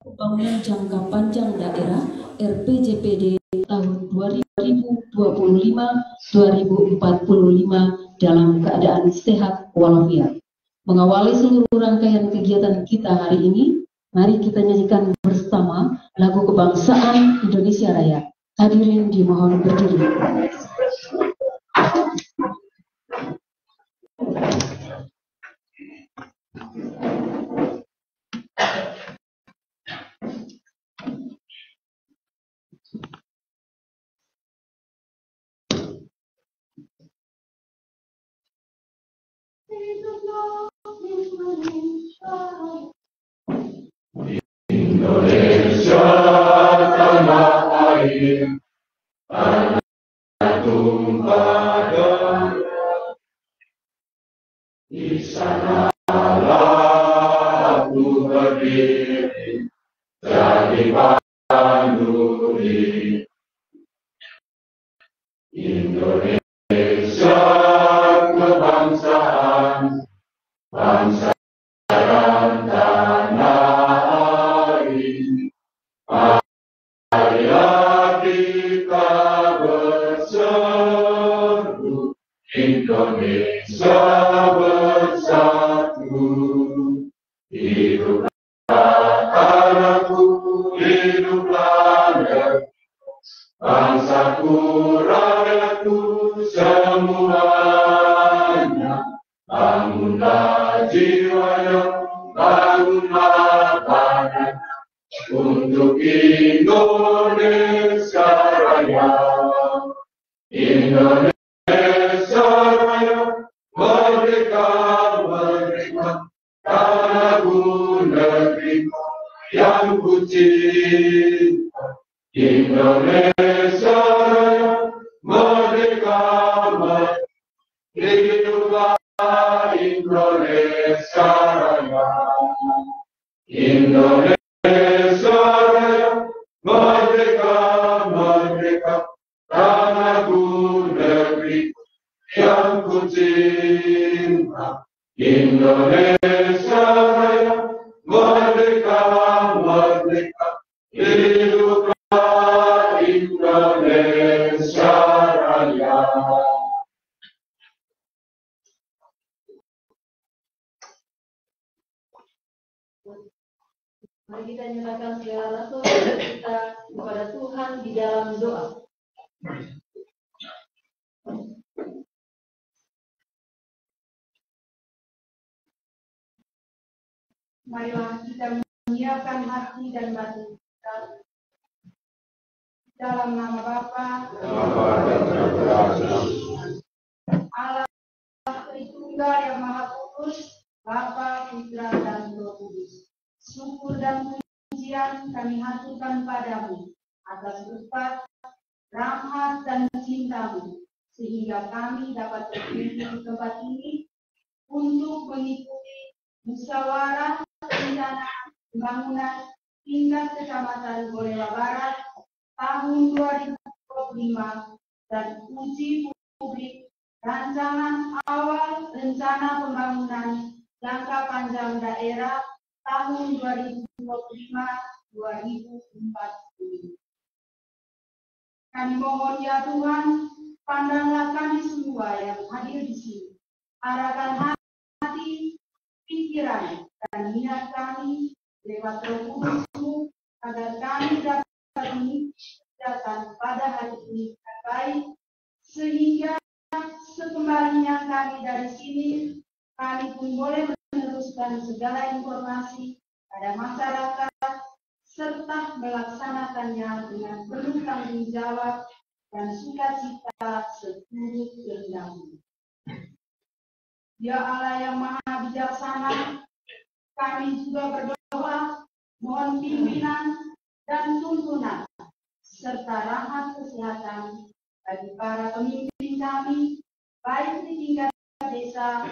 Pembangunan Jangka Panjang Daerah RPJPD tahun 2025-2045 dalam keadaan sehat walafiat. Mengawali seluruh rangkaian kegiatan kita hari ini, mari kita nyanyikan bersama lagu kebangsaan Indonesia Raya. Hadirin dimohon berdiri. Indonesia tanah air, tanah tumpah darah, di sanalah aku berdiri, jadi banduri. Indonesia kebangsaan, bangsa dan tanah air, marilah kita berseru, Indonesia bersatu. Hiduplah tanahku, hiduplah negeriku, bangsaku, rakyatku semuanya. Bangunlah jiwanya, bangunlah badan untuk Indonesia Raya. Indonesia Raya, merdeka, merdeka, tanahku, negeriku yang ku cinta. Indonesia Raya, merdeka, merdeka, hiduplah Indonesia Raya. Indonesia Raya, merdeka, merdeka, tanahku, negeriku yang ku cinta. Indonesia Raya, merdeka, merdeka, hiduplah Indonesia Raya. Mari kita nyatakan segala rasa kita kepada Tuhan di dalam doa. Marilah kita menyiapkan hati dan batin kita dalam nama Bapa, Allah Tritunggal yang Maha Kudus, Bapa, Putra, dan Roh Kudus. Syukur dan pujian kami haturkan padamu atas berkat, rahmat, dan cintamu, sehingga kami dapat berkumpul di tempat ini untuk mengikuti musyawarah rencana pembangunan tingkat kecamatan Golewa Barat tahun 2025 dan uji publik rancangan awal rencana pembangunan jangka panjang daerah tahun 2025-2040. Kami mohon ya Tuhan, pandanglah kami semua yang hadir di sini. Arahkan hati, pikiran, dan niat kami lewat Roh Kudus-Mu agar kami dapat mengerjakan pada hari ini dengan baik, sehingga sekembalinya kami dari sini, kami pun boleh meneruskan segala informasi pada masyarakat serta melaksanakannya dengan penuh tanggung jawab dan sukacita seturut kehendakmu. Ya Allah yang Maha Bijaksana, kami juga berdoa mohon pimpinan dan tuntunan serta rahmat kesehatan bagi para pemimpin kami, baik di tingkat desa,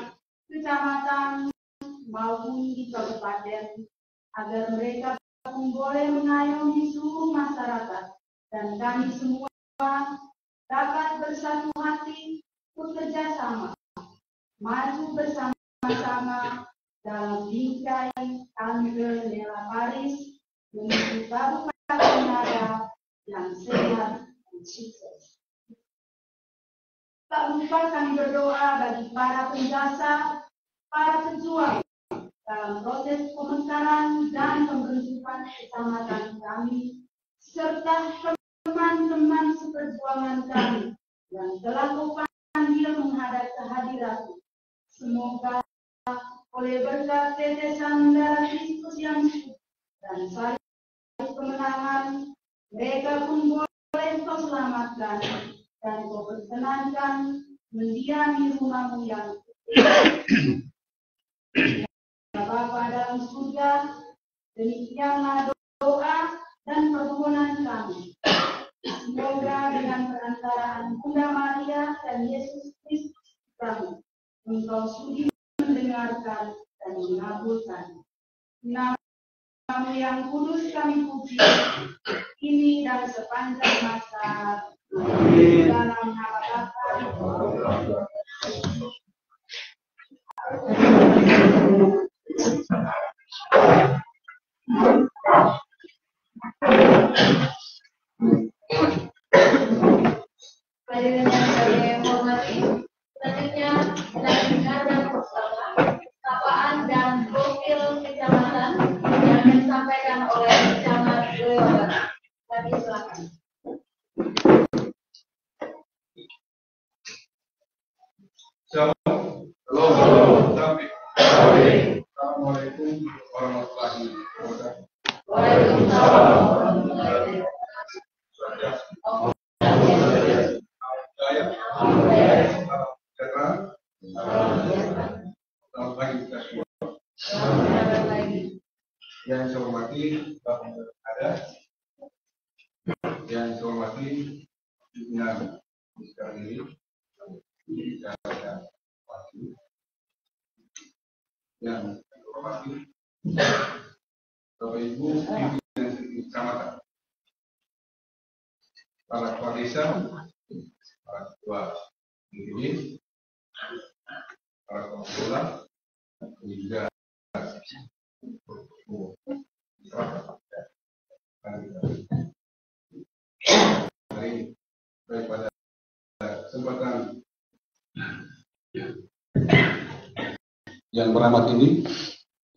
kecamatan, maupun di kabupaten, agar mereka pun boleh mengayomi seluruh masyarakat dan kami semua dapat bersatu hati bekerja sama, maju bersama-sama dalam bingkai Tanggal Nela Paris menuju Kabupaten Ngada yang sehat dan sukses. Tak lupa kami berdoa bagi para penjasa, para pejuang dalam proses pemekaran dan pembentukan kecamatan kami, serta teman-teman seperjuangan kami yang telah kupanggil menghadap kehadiratmu. Semoga oleh berkat tetesan darah Kristus yang suci dan salib kemenangan, mereka pun boleh kau selamatkan dan kau perkenankan mendiami rumahmu yang Bapa dalam surga, demikianlah doa dan permohonan kami. Semoga dengan perantaraan Bunda Maria dan Yesus Kristus kami, Engkau sudi mendengarkan dan mengabulkan. Nama-Mu yang kudus kami puji, ini dan sepanjang masa. Dalam nama Bapa. Hadirin yang saya hormati, selanjutnya kita dengarkan bersama sapaan dan profil kecamatan yang disampaikan oleh Camat Lewat. Kami silakan. Assalamualaikum warahmatullahi wabarakatuh. Waalaikumsalam. Selamat pagi kita semua. Yang saya hormati Bapak ada, yang saya hormati pimpinan sekarang ini, yang saya hormati Bapak Ibu pimpinan kecamatan, para kepala desa, para ketua DPD, para kepala sekolah, dan juga hari ini baik pada kesempatan yang beramat ini,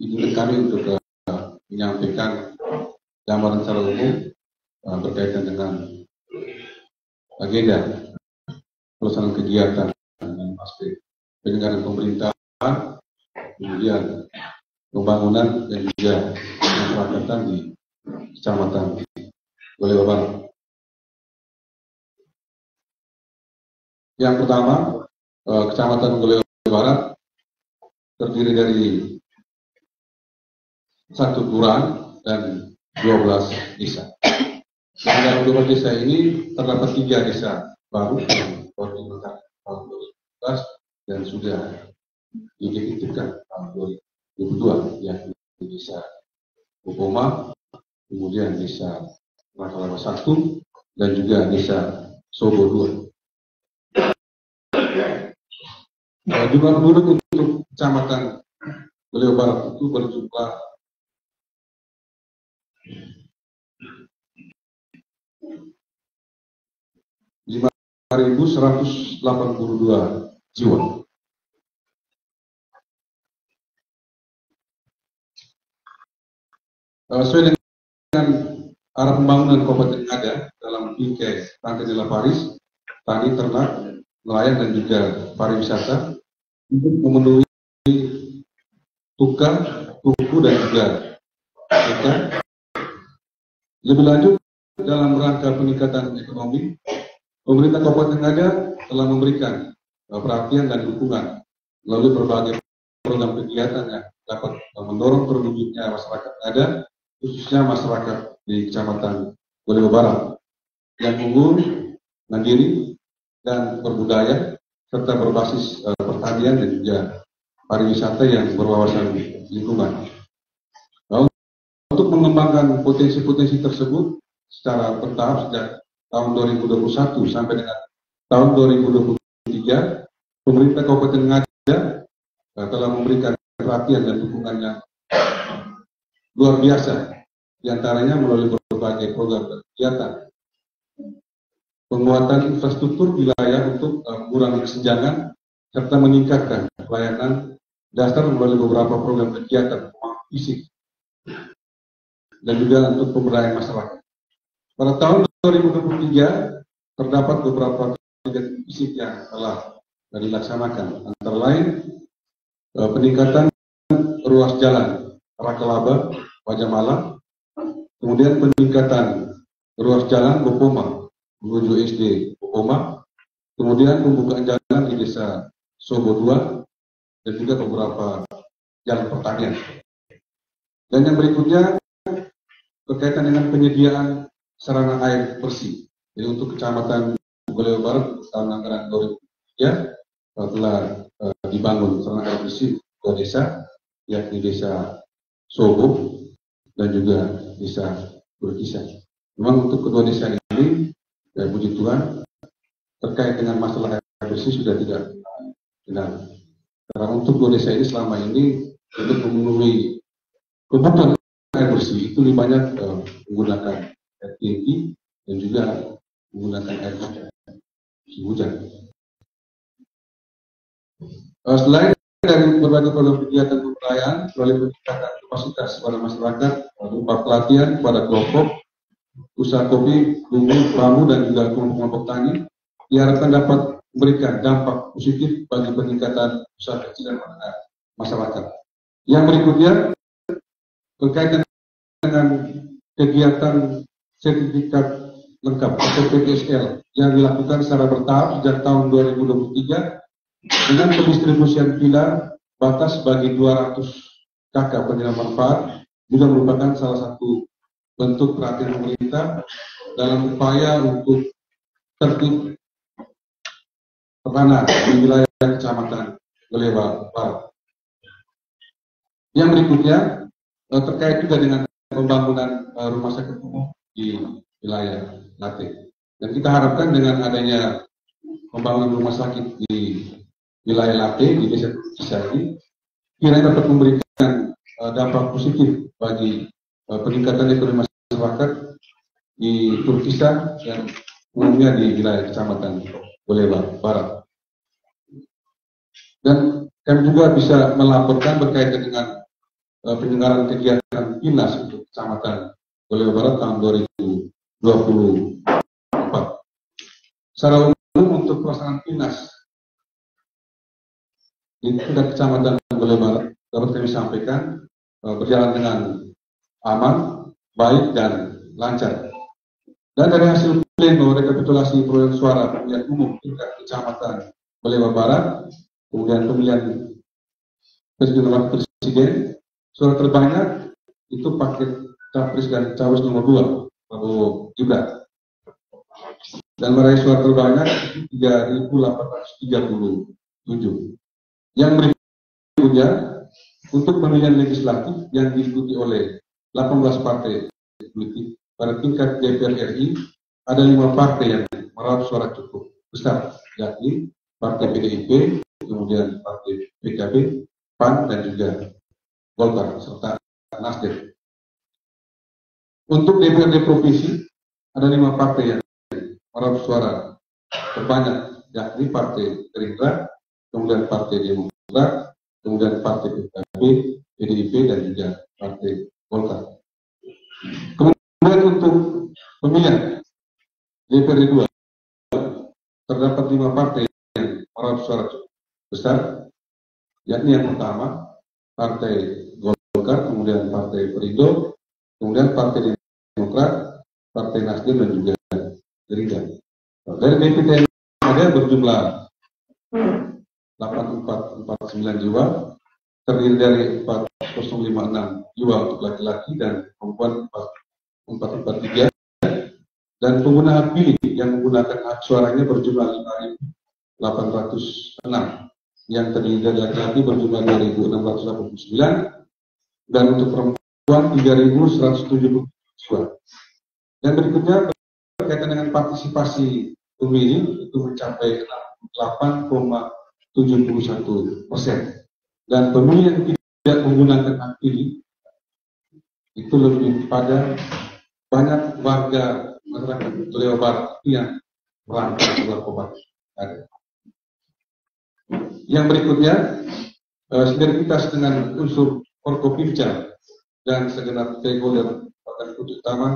izinkan kami untuk menyampaikan gambaran secara umum berkaitan dengan agenda pelaksanaan kegiatan dan aspek penyelenggaraan pemerintahan, kemudian pembangunan dan juga masyarakatan di Kecamatan Golewa Barat. Yang pertama, Kecamatan Golewa Barat terdiri dari 1 kelurahan dan 12 desa. Dan dalam 12 desa ini terdapat 3 desa baru yang baru dibentuk tahun 2012 dan sudah didefinitifkan tahun 2022, yakni desa Bukoma, kemudian desa Rakalawa 1 dan juga desa Sobo 2. Jumlah penduduk untuk Kecamatan Golewa Barat itu berjumlah 5.182 jiwa. Sesuai dengan arah pembangunan Kabupaten Ngada dalam bingkai rantai nilai Paris, tani, ternak, nelayan dan juga pariwisata untuk memenuhi tukar, tuku dan juga ikan. Lebih lanjut, dalam rangka peningkatan ekonomi, pemerintah Kabupaten Ngada telah memberikan perhatian dan dukungan melalui berbagai program kegiatan yang dapat mendorong terwujudnya masyarakat Ngada, khususnya masyarakat di Kecamatan Golewa Barat yang unggul, mandiri, dan berbudaya serta berbasis pertanian dan juga pariwisata yang berwawasan lingkungan. Nah, untuk mengembangkan potensi-potensi tersebut secara bertahap sejak tahun 2021 sampai dengan tahun 2023, pemerintah Kabupaten Ngada telah memberikan perhatian dan dukungan yang luar biasa diantaranya melalui berbagai program dan kegiatan. Penguatan infrastruktur wilayah untuk mengurangi kesenjangan serta meningkatkan pelayanan dasar melalui beberapa program kegiatan fisik dan juga untuk pemberdayaan masyarakat. Pada tahun 2023 terdapat beberapa kegiatan fisik yang telah dilaksanakan, antara lain peningkatan ruas jalan Rakalaba, Pajamala, kemudian peningkatan ruas jalan Bopoma menuju SD Bopoma, kemudian pembukaan jalan di desa Sobo 2 dan juga beberapa jalan pertanian. Dan yang berikutnya berkaitan dengan penyediaan sarana air bersih. Jadi untuk Kecamatan Golewa Barat tahun anggaran 2003 telah dibangun sarana air bersih dua desa, yakni desa Sobo dan juga desa Turkisa. Memang untuk kedua desa ini, puji Tuhan, terkait dengan masalah air bersih sudah tidak final. Karena untuk dua desa ini selama ini untuk memenuhi kebutuhan air bersih itu lebih banyak menggunakan air tinggi dan juga menggunakan air hujan. Selain dari berbagai program kegiatan pemberdayaan melalui peningkatan kapasitas pada masyarakat berupa pelatihan kepada kelompok usaha kopi, bambu dan juga kelompok-kelompok tani, diharapkan dapat memberikan dampak positif bagi peningkatan usaha kecil dan menengah masyarakat. Yang berikutnya berkaitan dengan kegiatan sertifikat lengkap atau PTSL yang dilakukan secara bertahap sejak tahun 2023 dengan pendistribusian pilar batas bagi 200 KK penerima manfaat juga merupakan salah satu bentuk perhatian pemerintah dalam upaya untuk tertib tertanam di wilayah Kecamatan Golewa Barat. Yang berikutnya terkait juga dengan pembangunan rumah sakit umum di wilayah Late. Dan kita harapkan dengan adanya pembangunan rumah sakit di wilayah Late di desa Turkisa ini kiranya dapat memberikan dampak positif bagi peningkatan ekonomi masyarakat di Turkisa dan umumnya di wilayah Kecamatan Golewa Barat. Dan kami juga bisa melaporkan berkaitan dengan penyelenggaraan kegiatan PINAS untuk Kecamatan Golewa Barat tahun 2024. Secara umum untuk pelaksanaan PINAS di tingkat Kecamatan Golewa Barat dapat kami sampaikan berjalan dengan aman, baik dan lancar. Dan dari hasil pleno rekapitulasi perolehan suara pemilihan umum tingkat Kecamatan Golewa Barat, kemudian pemilihan presiden dan wakil presiden, suara terbanyak itu paket capres dan cawapres nomor 2 Prabowo Gibran, dan meraih suara terbanyak 3.837. Yang berikutnya untuk pemilihan legislatif yang diikuti oleh 18 partai politik pada tingkat DPR RI, ada 5 partai yang meraup suara cukup besar, yakni Partai PDIP, kemudian Partai PKB, PAN dan juga Golkar serta Nasdem. Untuk DPRD provinsi ada 5 partai yang meraup suara terbanyak, yakni Partai Gerindra, kemudian Partai Demokrat, kemudian Partai PKB, PDIP dan juga Partai Golkar. Kemudian untuk pemilihan DPRD 2 terdapat 5 partai yang meraup suara besar, yakni yang pertama Partai Golkar, kemudian Partai Perindo, kemudian Partai Demokrat, Partai Nasdem dan juga Gerindra. Dari DPT yang ada berjumlah 8449 jiwa, terdiri dari 4056 jiwa untuk laki-laki dan perempuan 443, dan pengguna hak pilih yang menggunakan hak suaranya berjumlah 5.806, yang terdiri dari laki-laki berjumlah 2.689 dan untuk perempuan 3.170 jiwa. Yang berikutnya berkaitan dengan partisipasi pemilih itu mencapai 8,71%, dan pemilih yang tidak menggunakan hak pilih itu lebih pada banyak warga masyarakat Toledo Barat yang merangkap keluar Kabupaten ada. Yang berikutnya, sinergitas dengan unsur Forkopimda dan segenap stakeholder bahkan utama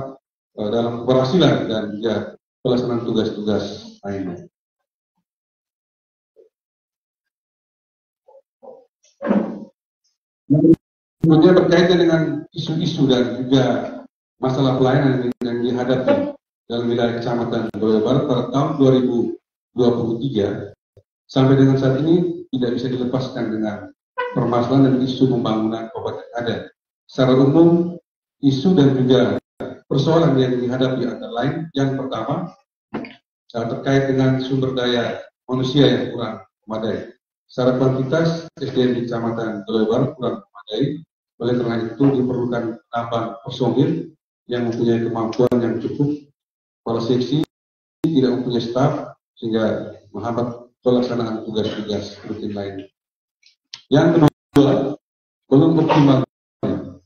dalam keberhasilan dan juga pelaksanaan tugas-tugas lainnya. Kemudian berkaitan dengan isu-isu dan juga masalah pelayanan yang dihadapi dalam wilayah Kecamatan Toledo Barat pada tahun 2023 sampai dengan saat ini tidak bisa dilepaskan dengan permasalahan dan isu pembangunan kabupaten adat. Secara umum, isu dan juga persoalan yang dihadapi antara lain, yang pertama terkait dengan sumber daya manusia yang kurang memadai. Secara kuantitas, SDM di Kecamatan Toledo Barat kurang memadai. Oleh karena itu diperlukan penambahan personil yang mempunyai kemampuan yang cukup. Para seksi tidak mempunyai staf sehingga menghambat pelaksanaan tugas-tugas rutin lain. Yang kedua, belum optimal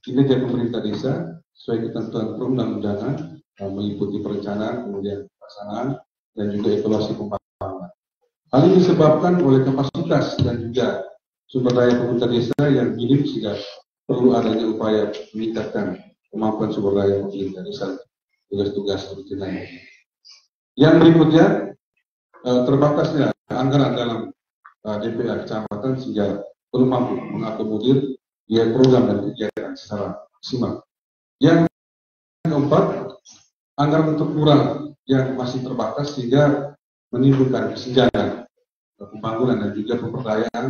kinerja pemerintah desa sesuai ketentuan perundang-undangan meliputi perencanaan, kemudian pelaksanaan, dan juga evaluasi pembangunan. Hal ini disebabkan oleh kapasitas dan juga sumber daya pemerintah desa yang minim sehingga perlu adanya upaya meningkatkan kemampuan sumber daya pemerintah desa tugas-tugas rutin lain. Yang berikutnya, terbatasnya anggaran dalam DPA kecamatan sehingga belum mampu mengakomodir biaya program dan kegiatan secara maksimal. Yang keempat, anggaran untuk kurang yang masih terbatas sehingga menimbulkan kesenjangan pembangunan dan juga pemberdayaan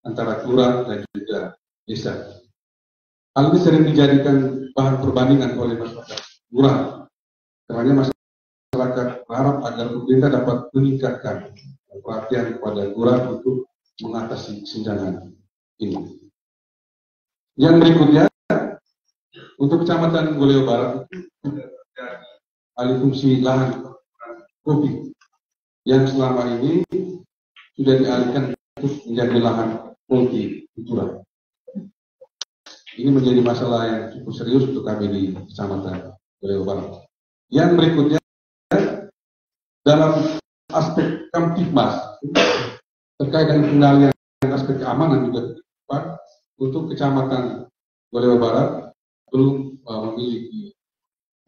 antara kelurahan dan juga desa. Hal ini sering dijadikan bahan perbandingan oleh masyarakat kelurahan. Karena masyarakat berharap agar pemerintah dapat meningkatkan perhatian kepada kelurahan untuk mengatasi kesenjangan ini. Yang berikutnya, untuk Kecamatan Toledo Barat alih fungsi lahan kopi yang selama ini sudah dialihkan untuk menjadi lahan multikultural. Ini menjadi masalah yang cukup serius untuk kami di Kecamatan Toledo Barat. Yang berikutnya, dalam aspek Kamtibmas terkait dengan pengendalian aspek keamanan juga untuk Kecamatan Toledo Barat belum memiliki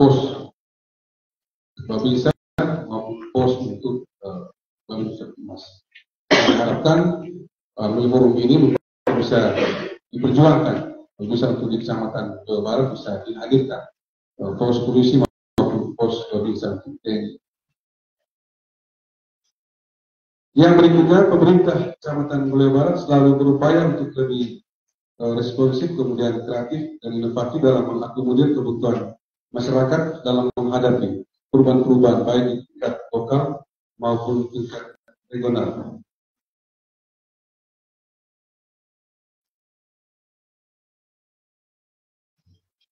pos babinsa maupun pos untuk Kamtibmas. Diharapkan forum ini bisa diperjuangkan, bisa untuk di Kecamatan Toledo Barat bisa dihadirkan pos polisi maupun pos babinsa TNI. Yang berikutnya, pemerintah Kecamatan Toledo Barat selalu berupaya untuk lebih responsif, kemudian kreatif dan inovatif dalam mengakomodir kebutuhan masyarakat dalam menghadapi perubahan-perubahan baik di tingkat lokal maupun tingkat regional.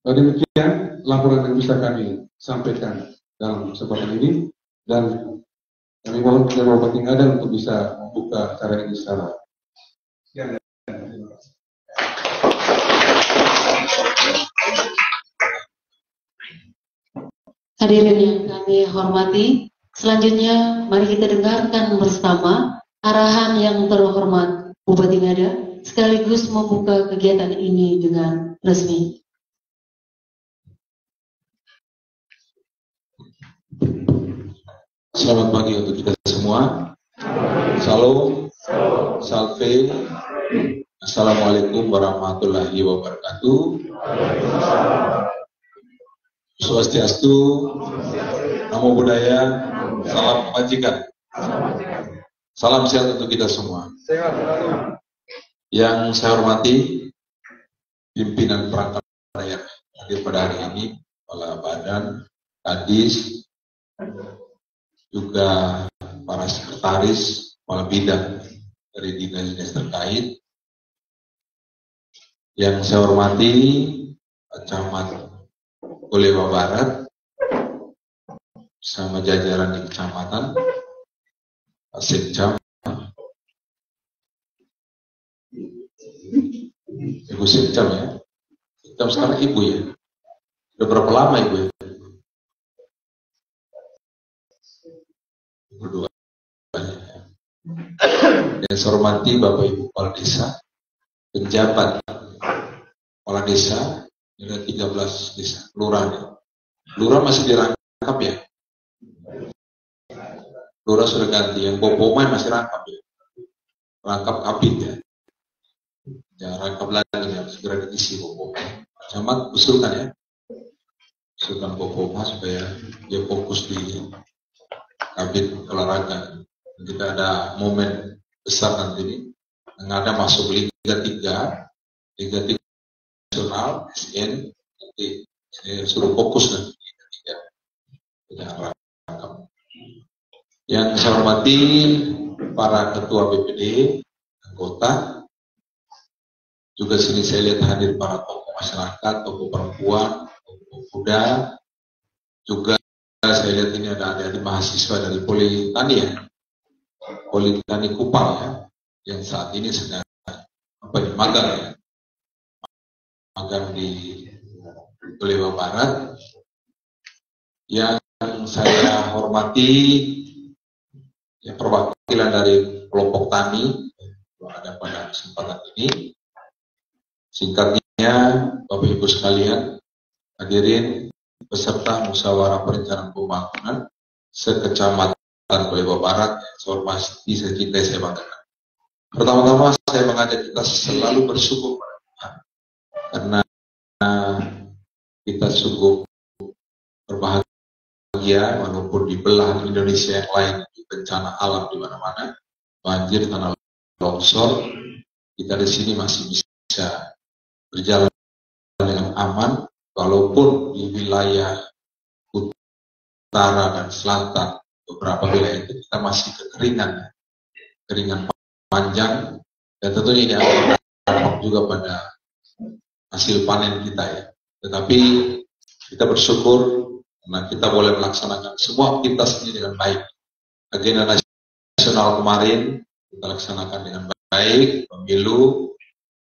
Demikian laporan yang bisa kami sampaikan dalam kesempatan ini, dan kami mohon kepada Bapak Tinggadan untuk bisa membuka acara ini secara. Hadirin yang kami hormati, selanjutnya mari kita dengarkan bersama arahan yang terhormat Bupati Ngada sekaligus membuka kegiatan ini dengan resmi. Selamat pagi untuk kita semua. Salam, salve, assalamualaikum warahmatullahi wabarakatuh. Swastiastu, namo buddhaya, salam kebajikan. Salam sehat untuk kita semua. Yang saya hormati pimpinan perangkat daerah hadir pada hari ini, kepala badan, kadis, juga para sekretaris, kepala bidang dari dinas-dinas terkait. Yang saya hormati Camat Toledo Barat sama jajaran di kecamatan, Sekcam, Ibu Sekcam ya, Sekcam sekarang Ibu ya, Sudah berapa lama Ibu? Berdua. Yang saya hormati Bapak Ibu Kepala Desa, penjabat Kepala Desa, ada 13 desa, lurah. Lurah masih dirangkap ya? Lurah sudah ganti, yang Bopomai masih rangkap ya? Rangkap Kapit ya? Ya rangkap lagi ya, segera diisi Bopomai. Camat usulkan ya? Usulkan Bopomai supaya dia fokus di Kabit olahraga. Kita ada momen besar nanti ini, yang ada masuk Liga 3 nasional, SN, nanti saya suruh fokus nanti Liga 3. Tidak rangkap. Yang saya hormati para ketua BPD, anggota, juga sini saya lihat hadir para tokoh masyarakat, tokoh perempuan, tokoh muda, juga saya lihat ini ada adik-adik mahasiswa dari Politeknik Kupang ya, yang saat ini sedang magang ya, magang di Jawa Barat. Yang saya hormati ya, perwakilan dari kelompok tani ada pada kesempatan ini. Singkatnya, Bapak Ibu sekalian, hadirin peserta musyawarah perencanaan pembangunan sekecamatan Jawa Barat, saya hormati, saya cintai, saya banggakan. Pertama-tama saya mengajak kita selalu bersyukur pada Tuhan, karena kita sungguh berbahagia walaupun di belahan Indonesia yang lain bencana alam di mana-mana, banjir, tanah longsor, kita di sini masih bisa berjalan dengan aman, walaupun di wilayah utara dan selatan beberapa wilayah itu kita masih kekeringan panjang, dan tentunya ini akan berdampak juga pada hasil panen kita ya. Tetapi kita bersyukur karena kita boleh melaksanakan semua aktivitas ini dengan baik. Agenda nasional kemarin kita laksanakan dengan baik, pemilu,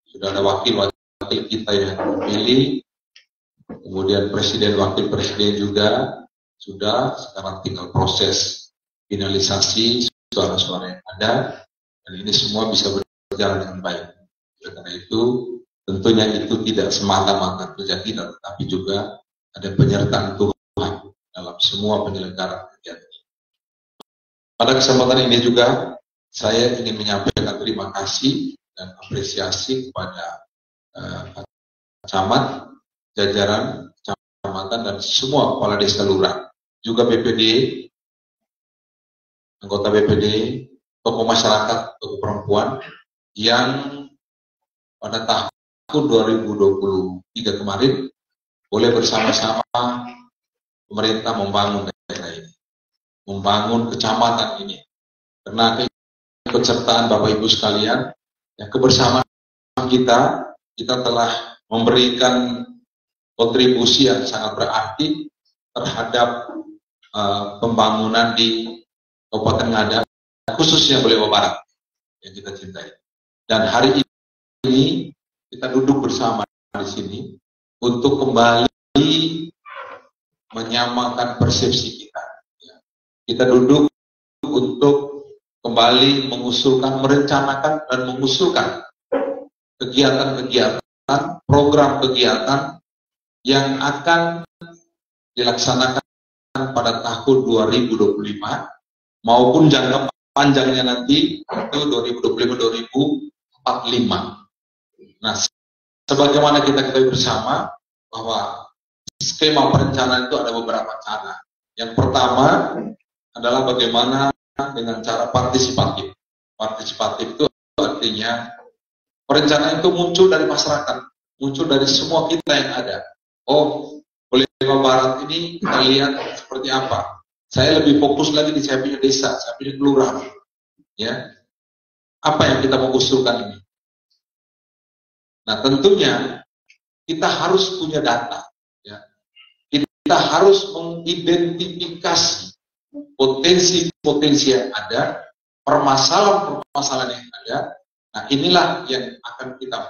sudah ada wakil-wakil kita yang terpilih, kemudian presiden, wakil presiden juga sudah, sekarang tinggal proses finalisasi suara-suara yang ada, dan ini semua bisa berjalan dengan baik. Karena itu, tentunya itu tidak semata-mata terjadi, tetapi juga ada penyertaan Tuhan dalam semua penyelenggaraan kegiatan. Pada kesempatan ini juga, saya ingin menyampaikan terima kasih dan apresiasi kepada camat, jajaran kecamatan, dan semua kepala desa lurah, juga BPD, anggota BPD, tokoh masyarakat, tokoh perempuan, yang pada tahun 2023 kemarin boleh bersama-sama pemerintah membangun daerah ini, membangun kecamatan ini. Karena keikutsertaan Bapak Ibu sekalian, ya, kebersamaan kita telah memberikan kontribusi yang sangat berarti terhadap pembangunan di Kabupaten Ngada, khususnya Jawa Barat yang kita cintai. Dan hari ini kita duduk bersama di sini untuk kembali menyamakan persepsi kita. Kita duduk untuk kembali mengusulkan, merencanakan dan mengusulkan kegiatan-kegiatan, program kegiatan yang akan dilaksanakan pada tahun 2025 maupun jangka panjangnya nanti itu 2025-2045. Nah, sebagaimana kita ketahui bersama bahwa skema perencanaan itu ada beberapa cara. Yang pertama adalah bagaimana dengan cara partisipatif. Partisipatif itu artinya perencanaan itu muncul dari masyarakat, muncul dari semua kita yang ada. Oh, Jawa Barat ini kita lihat seperti apa. Saya lebih fokus lagi di saya punya desa, saya punya kelurahan. Ya, apa yang kita mau usulkan ini? Nah, tentunya kita harus punya data. Ya. Kita harus mengidentifikasi potensi-potensi yang ada, permasalahan-permasalahan yang ada. Nah, inilah yang akan kita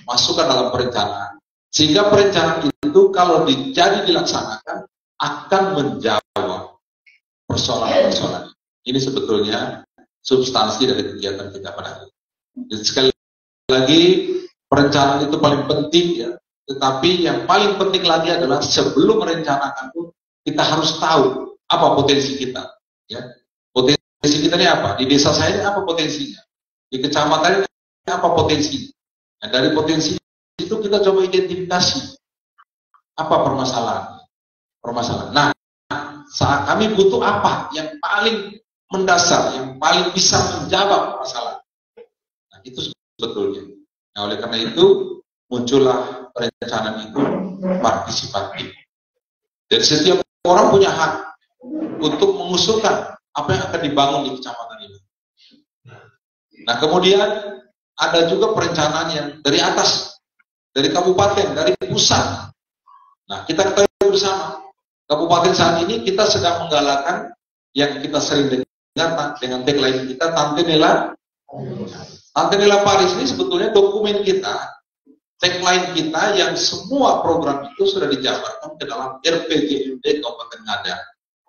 masukkan dalam perencanaan. Sehingga perencanaan itu kalau dilaksanakan akan menjawab persoalan-persoalan. Ini sebetulnya substansi dari kegiatan kita pada hari ini. Dan sekali lagi, perencanaan itu paling penting ya. Tetapi yang paling penting lagi adalah sebelum merencanakan itu kita harus tahu apa potensi kita. Ya. Potensi kita ini apa? Di desa saya ini apa potensinya? Di kecamatan ini apa potensinya? Nah, dari potensi itu kita coba identifikasi apa permasalahan. Nah, saat kami butuh apa yang paling mendasar, yang paling bisa menjawab masalah. Nah, itu sebetulnya. Nah, oleh karena itu muncullah perencanaan itu partisipatif. Jadi setiap orang punya hak untuk mengusulkan apa yang akan dibangun di kecamatan ini. Nah, kemudian ada juga perencanaan yang dari atas, dari kabupaten, dari pusat. Nah, kita ketahui bersama, kabupaten saat ini kita sedang menggalakkan yang kita sering dengar dengan tagline kita, Tante Nela Paris ini sebetulnya dokumen kita, tagline kita yang semua program itu sudah dijabarkan ke dalam RPJMD Kabupaten Ngada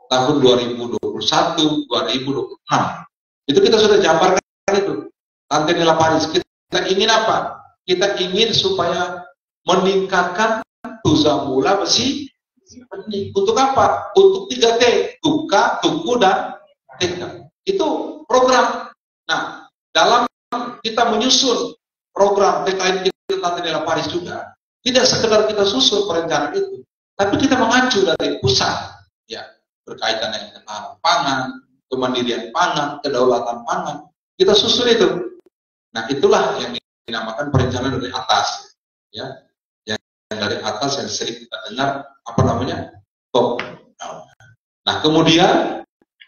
tahun 2021-2026. Itu kita sudah jabarkan itu. Tante Nela Paris, kita ingin apa? Kita ingin supaya meningkatkan tuzamula besi benih. Untuk apa? Untuk 3T, tuka, tuku, dan tingkat. Itu program. Nah, dalam kita menyusun program tagline kita Tante Nela Paris juga, tidak sekedar kita susun perencanaan itu, tapi kita mengacu dari pusat, ya, berkaitan dengan ketahanan pangan, kemandirian pangan, kedaulatan pangan. Kita susun itu. Nah, itulah yang dinamakan perencanaan dari atas, ya, yang dari atas yang sering kita dengar apa namanya top. Nah, kemudian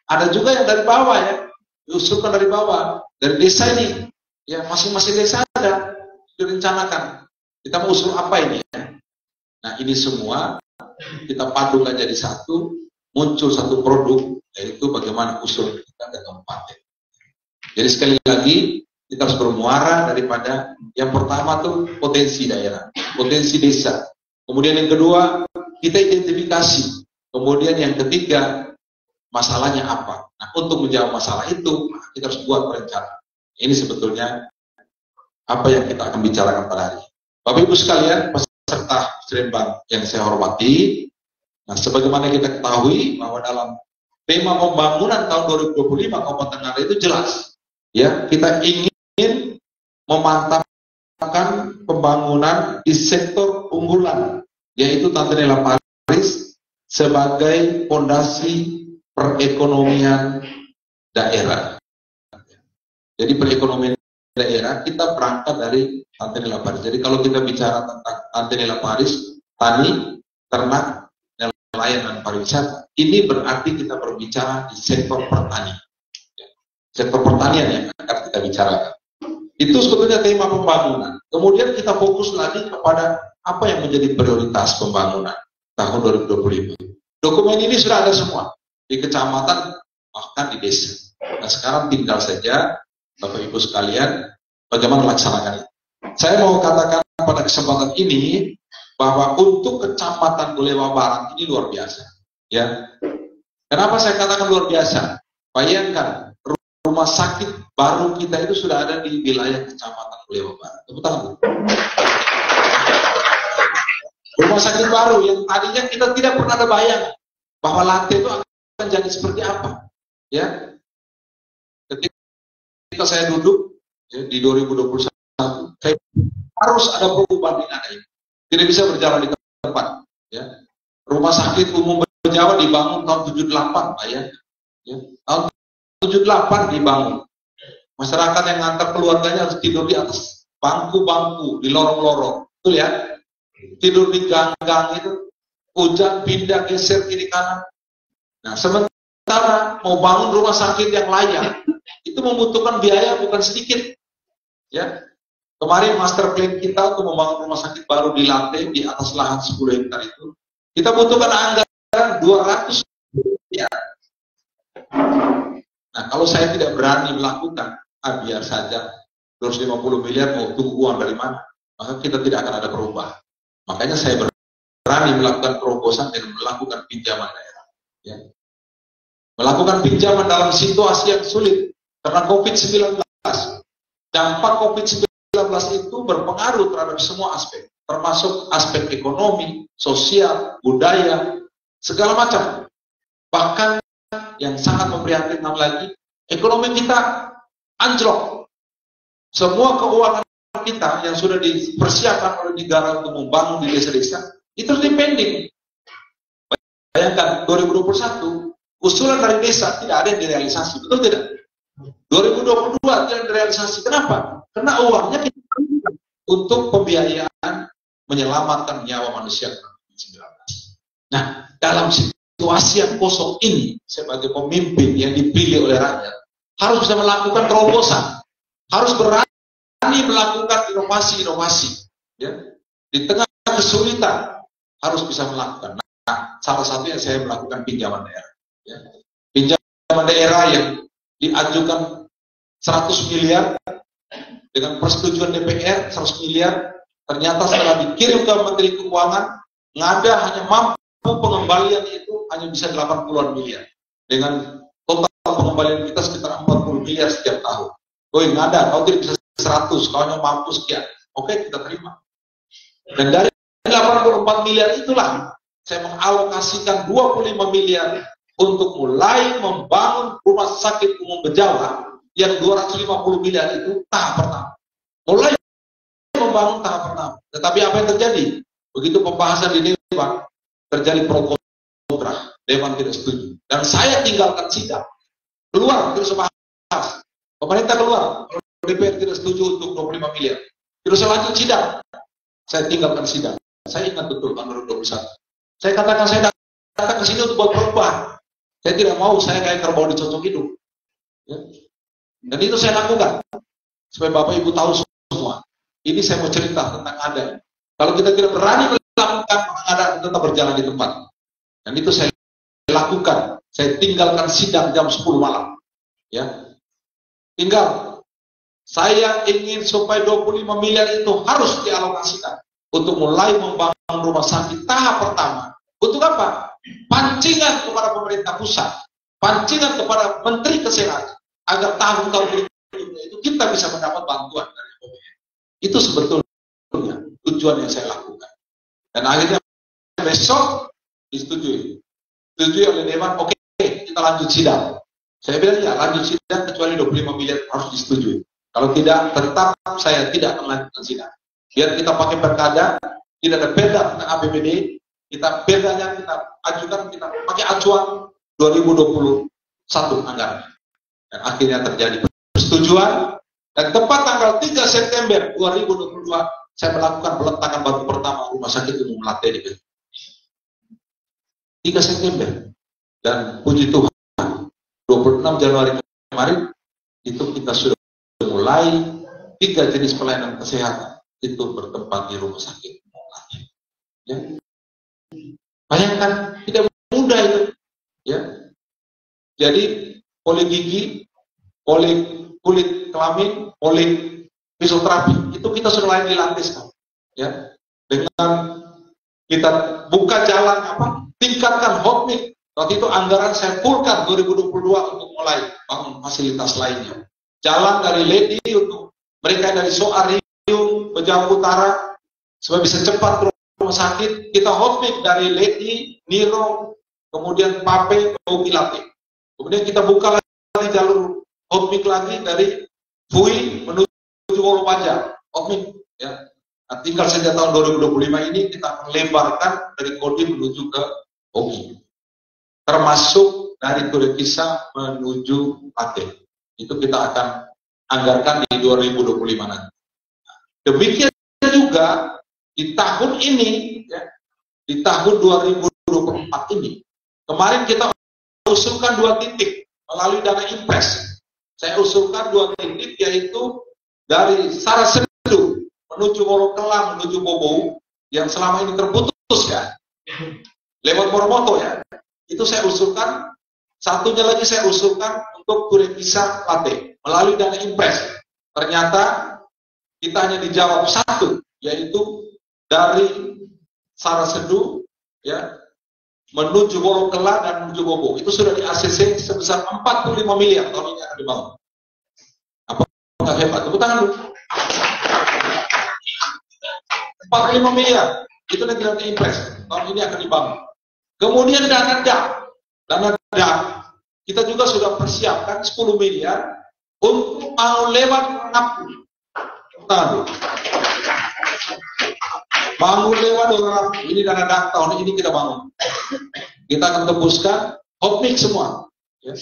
ada juga yang dari bawah ya, diusulkan dari bawah, dari desa ini, ya masing-masing desa ada direncanakan. Kita mau usul apa ini ya? Nah, ini semua kita padukan jadi satu, muncul satu produk, yaitu bagaimana usul kita ke kabupaten. Jadi sekali lagi kita harus bermuara daripada yang pertama tuh potensi daerah, potensi desa. Kemudian yang kedua kita identifikasi. Kemudian yang ketiga masalahnya apa. Nah, untuk menjawab masalah itu kita harus buat perencanaan. Ini sebetulnya apa yang kita akan bicarakan pada hari ini. Bapak Ibu sekalian, peserta Musrembang yang saya hormati. Nah, sebagaimana kita ketahui bahwa dalam tema pembangunan tahun 2025 Kabupaten Ngada itu jelas. Ya, kita ingin memantapkan pembangunan di sektor unggulan, yaitu Tante Nela Paris sebagai fondasi perekonomian daerah. Jadi perekonomian daerah kita berangkat dari Tante Nela Paris. Jadi kalau kita bicara tentang Tante Nela Paris, tani, ternak, nelayan dan pariwisata, ini berarti kita berbicara di sektor pertanian. Sektor pertanian yang akan kita bicarakan. Itu sebetulnya tema pembangunan. Kemudian kita fokus lagi kepada apa yang menjadi prioritas pembangunan tahun 2025. Dokumen ini sudah ada semua di kecamatan bahkan di desa. Nah, sekarang tinggal saja Bapak Ibu sekalian bagaimana melaksanakan itu. Saya mau katakan pada kesempatan ini bahwa untuk kecamatan Bulewa Barat ini luar biasa. Ya, kenapa saya katakan luar biasa? Bayangkan rumah sakit baru kita itu sudah ada di wilayah kecamatan Bulewa Barat. Tepuk tangan. Rumah sakit baru yang tadinya kita tidak pernah ada bayangan bahwa lantai itu akan jadi seperti apa. Ya, ketika saya duduk ya, di 2021, saya harus ada perubahan di Ngada ini. Tidak bisa berjalan di tempat. Ya, rumah sakit umum Jawa dibangun tahun 78, Pak ya. Tahun 78 dibangun. Masyarakat yang ngantar keluarganya harus tidur di atas bangku-bangku, di lorong-lorong. Betul ya? Tidur di gang-gang itu, hujan pindah geser kiri kanan. Nah, sementara mau bangun rumah sakit yang layak, itu membutuhkan biaya bukan sedikit. Ya. Kemarin master plan kita untuk membangun rumah sakit baru di lantai di atas lahan 10 hektar itu, kita butuhkan anggaran 200 miliar. Nah, kalau saya tidak berani melakukan, biar saja 250 miliar mau tunggu uang dari mana, maka kita tidak akan ada perubahan. Makanya saya berani melakukan terobosan dengan melakukan pinjaman daerah. Ya. Melakukan pinjaman dalam situasi yang sulit karena COVID-19. Dampak COVID-19 itu berpengaruh terhadap semua aspek, termasuk aspek ekonomi, sosial, budaya, segala macam. Bahkan yang sangat memprihatinkan lagi, ekonomi kita anjlok. Semua keuangan kita yang sudah dipersiapkan oleh negara untuk membangun di desa-desa, itu dipending. Bayangkan 2021, usulan dari desa tidak ada yang direalisasi, betul tidak? 2022 tidak direalisasi. Kenapa? Karena uangnya kita untuk pembiayaan menyelamatkan nyawa manusia COVID-19. Nah, dalam situasi yang kosong ini, sebagai pemimpin yang dipilih oleh rakyat, harus bisa melakukan terobosan, harus berani melakukan inovasi-inovasi. Ya. Di tengah kesulitan, harus bisa melakukan. Nah, salah satunya saya melakukan pinjaman daerah. Ya. Pinjaman daerah yang diajukan 100 miliar dengan persetujuan DPR 100 miliar, ternyata setelah dikirim ke Menteri Keuangan, ngada hanya mampu pengembalian itu hanya bisa 80-an miliar, dengan total pengembalian kita sekitar 40 miliar setiap tahun. Ngada, kau tidak bisa 100, kau hanya mampu sekian. Oke, kita terima. Dan dari 84 miliar itulah saya mengalokasikan 25 miliar untuk mulai membangun rumah sakit umum Bejawa yang 250 miliar itu tahap pertama. Mulai membangun tahap pertama. Tetapi apa yang terjadi? Begitu pembahasan di Dewan, terjadi pro kontra. Dewan tidak setuju. Dan saya tinggalkan sidang. Keluar, terus bahas. Pemerintah keluar. DPR tidak setuju untuk 25 miliar. Terus lanjut sidang. Saya tinggalkan sidang. Saya ingat betul tahun 2021. Saya katakan saya datang ke sini untuk buat perubahan. Saya tidak mau saya kayak kerbau dicocok hidup. Ya. Dan itu saya lakukan. Supaya Bapak Ibu tahu semua. Ini saya mau cerita tentang ada. Kalau kita tidak berani melakukan, ada tetap berjalan di tempat. Dan itu saya lakukan. Saya tinggalkan sidang jam 10 malam. Ya. Tinggal. Saya ingin supaya 25 miliar itu harus dialokasikan. Untuk mulai membangun rumah sakit tahap pertama. Untuk apa? Pancingan kepada pemerintah pusat, pancingan kepada Menteri Kesehatan, agar tahun-tahun berikutnya itu kita bisa mendapat bantuan dari pemerintah. Itu sebetulnya tujuan yang saya lakukan. Dan akhirnya besok disetujui oleh Dewan. Oke, kita lanjut sidang. Saya bilang ya lanjut sidang kecuali 25 miliar harus disetujui. Kalau tidak, tetap saya tidak akan lanjutkan sidang. Biar kita pakai perkada, tidak ada perda tentang APBD. Kita bedanya kita ajukan, kita pakai acuan 2021 anggaran. Dan akhirnya terjadi persetujuan, dan tepat tanggal 3 September 2022 saya melakukan peletakan batu pertama rumah sakit umum Melate di Betul. 3 September. Dan puji Tuhan 26 Januari kemarin itu kita sudah mulai 3 jenis pelayanan kesehatan itu bertempat di rumah sakit umum Melate. Ya. Bayangkan, tidak mudah itu, ya. Jadi poli gigi, poli kulit kelamin, poli fisioterapi itu kita sudah lain di lantai sekarang, ya. Dengan kita buka jalan tingkatkan hotmik. Waktu itu anggaran saya fullkan 2022 untuk mulai bangun fasilitas lainnya. Jalan dari Ledi untuk mereka dari Soarium, Bejawa Utara supaya bisa cepat ke rumah sakit, kita hotmik dari Ledi, Niro, kemudian Pape, Pilate. Kemudian kita buka lagi jalur hotmik lagi dari Fui menuju Wolopaja, hotmik. Ya. Nah, tinggal sejak tahun 2025 ini kita akan lebarkan dari Kodim menuju ke Oki. Termasuk dari Turkisa menuju Pate. Itu kita akan anggarkan di 2025 nanti. Demikian juga di tahun ini, ya, di tahun 2024 ini, kemarin kita usulkan 2 titik melalui dana impres. Saya usulkan 2 titik, yaitu dari Sarasedu menuju Wolokelam menuju Bobo yang selama ini terputus ya, lewat Moromoto ya. Itu saya usulkan. Satunya lagi saya usulkan untuk Turkisa Pate melalui dana impres. Ternyata kita hanya dijawab 1, yaitu dari Sarasedu, ya, menuju Bolokela dan menuju Bobo. Itu sudah di ACC sebesar 45 miliar tahun ini akan dibangun. Apa nggak hebat? Tepuk tangan dulu. 45 miliar. Itu negara impres. Tahun ini akan dibangun. Kemudian dana DAP. Kita juga sudah persiapkan 10 miliar untuk mau lewat Rapi. Bangun lewat Rapi. Ini dana DAP tahun ini kita bangun. Kita akan tembuskan hotmix semua. Ya.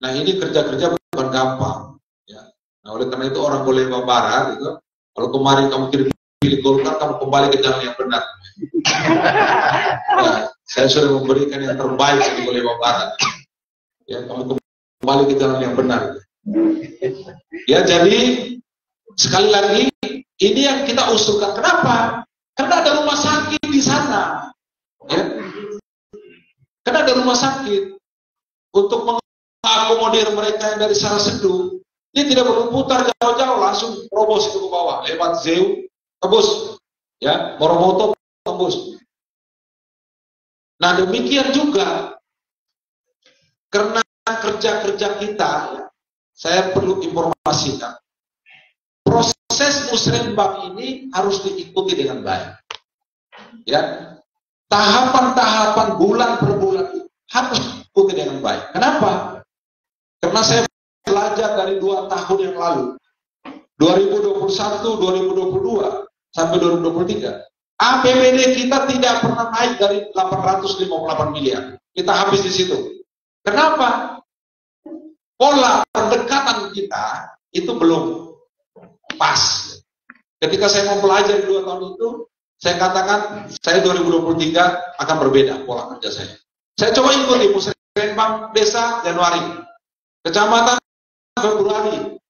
Nah ini kerja-kerja bukan gampang. Ya. Nah oleh karena itu orang boleh barat gitu. Kalau kemarin kamu pilih Golkar, kamu kembali ke jalan yang benar. Ya, saya sudah memberikan yang terbaik di Golkar Barat. Ya, kamu kembali ke jalan yang benar. Ya, jadi sekali lagi ini yang kita usulkan. Kenapa? Karena ada rumah sakit di sana. Ya. Karena ada rumah sakit untuk mengakomodir mereka yang dari Sarasedu. Dia tidak perlu putar jauh-jauh, langsung terobos ke bawah lewat Zeu, tembus. Ya, Moromoto tembus. Nah demikian juga karena kerja-kerja kita, saya perlu informasikan proses musrenbang ini harus diikuti dengan baik. Ya, tahapan-tahapan bulan per bulan harus diikuti dengan baik. Kenapa? Karena saya belajar dari 2 tahun yang lalu, 2021, 2022 sampai 2023. APBD kita tidak pernah naik dari 858 miliar. Kita habis di situ. Kenapa? Pola pendekatan kita itu belum pas. Ketika saya mempelajari 2 tahun itu, saya katakan saya 2023 akan berbeda pola kerja saya. Saya coba ikuti musrenbang desa Januari, kecamatan Februari,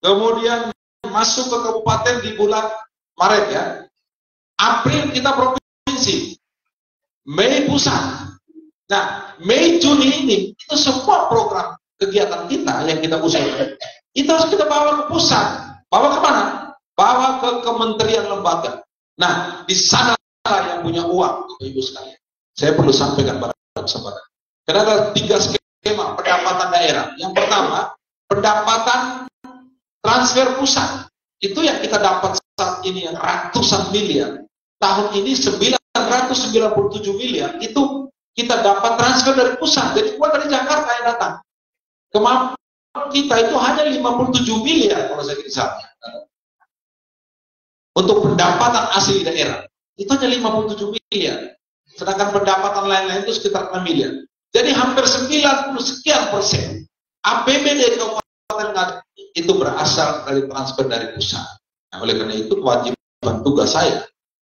kemudian masuk ke kabupaten di bulan Maret ya. April kita provinsi, Mei pusat. Nah, Mei Juni ini itu semua program kegiatan kita yang kita usulkan itu harus kita bawa ke pusat. Bawa ke mana? Bawa ke kementerian lembaga. Nah, di sana yang punya uang, Ibu sekalian. Saya perlu sampaikan pada kesempatan. Karena ada 3 skema pendapatan daerah. Yang pertama, pendapatan transfer pusat. Itu yang kita dapat saat ini yang ratusan miliar. Tahun ini 997 miliar itu kita dapat transfer dari pusat. Jadi bukan dari Jakarta yang datang. Kemampuan kita itu hanya 57 miliar kalau saya misalnya. Untuk pendapatan asli daerah itu hanya 57 miliar. Sedangkan pendapatan lain-lain itu sekitar 6 miliar. Jadi hampir 90 sekian persen APBD Kabupaten Ngada itu berasal dari transfer dari pusat. Nah, oleh karena itu kewajiban tugas saya.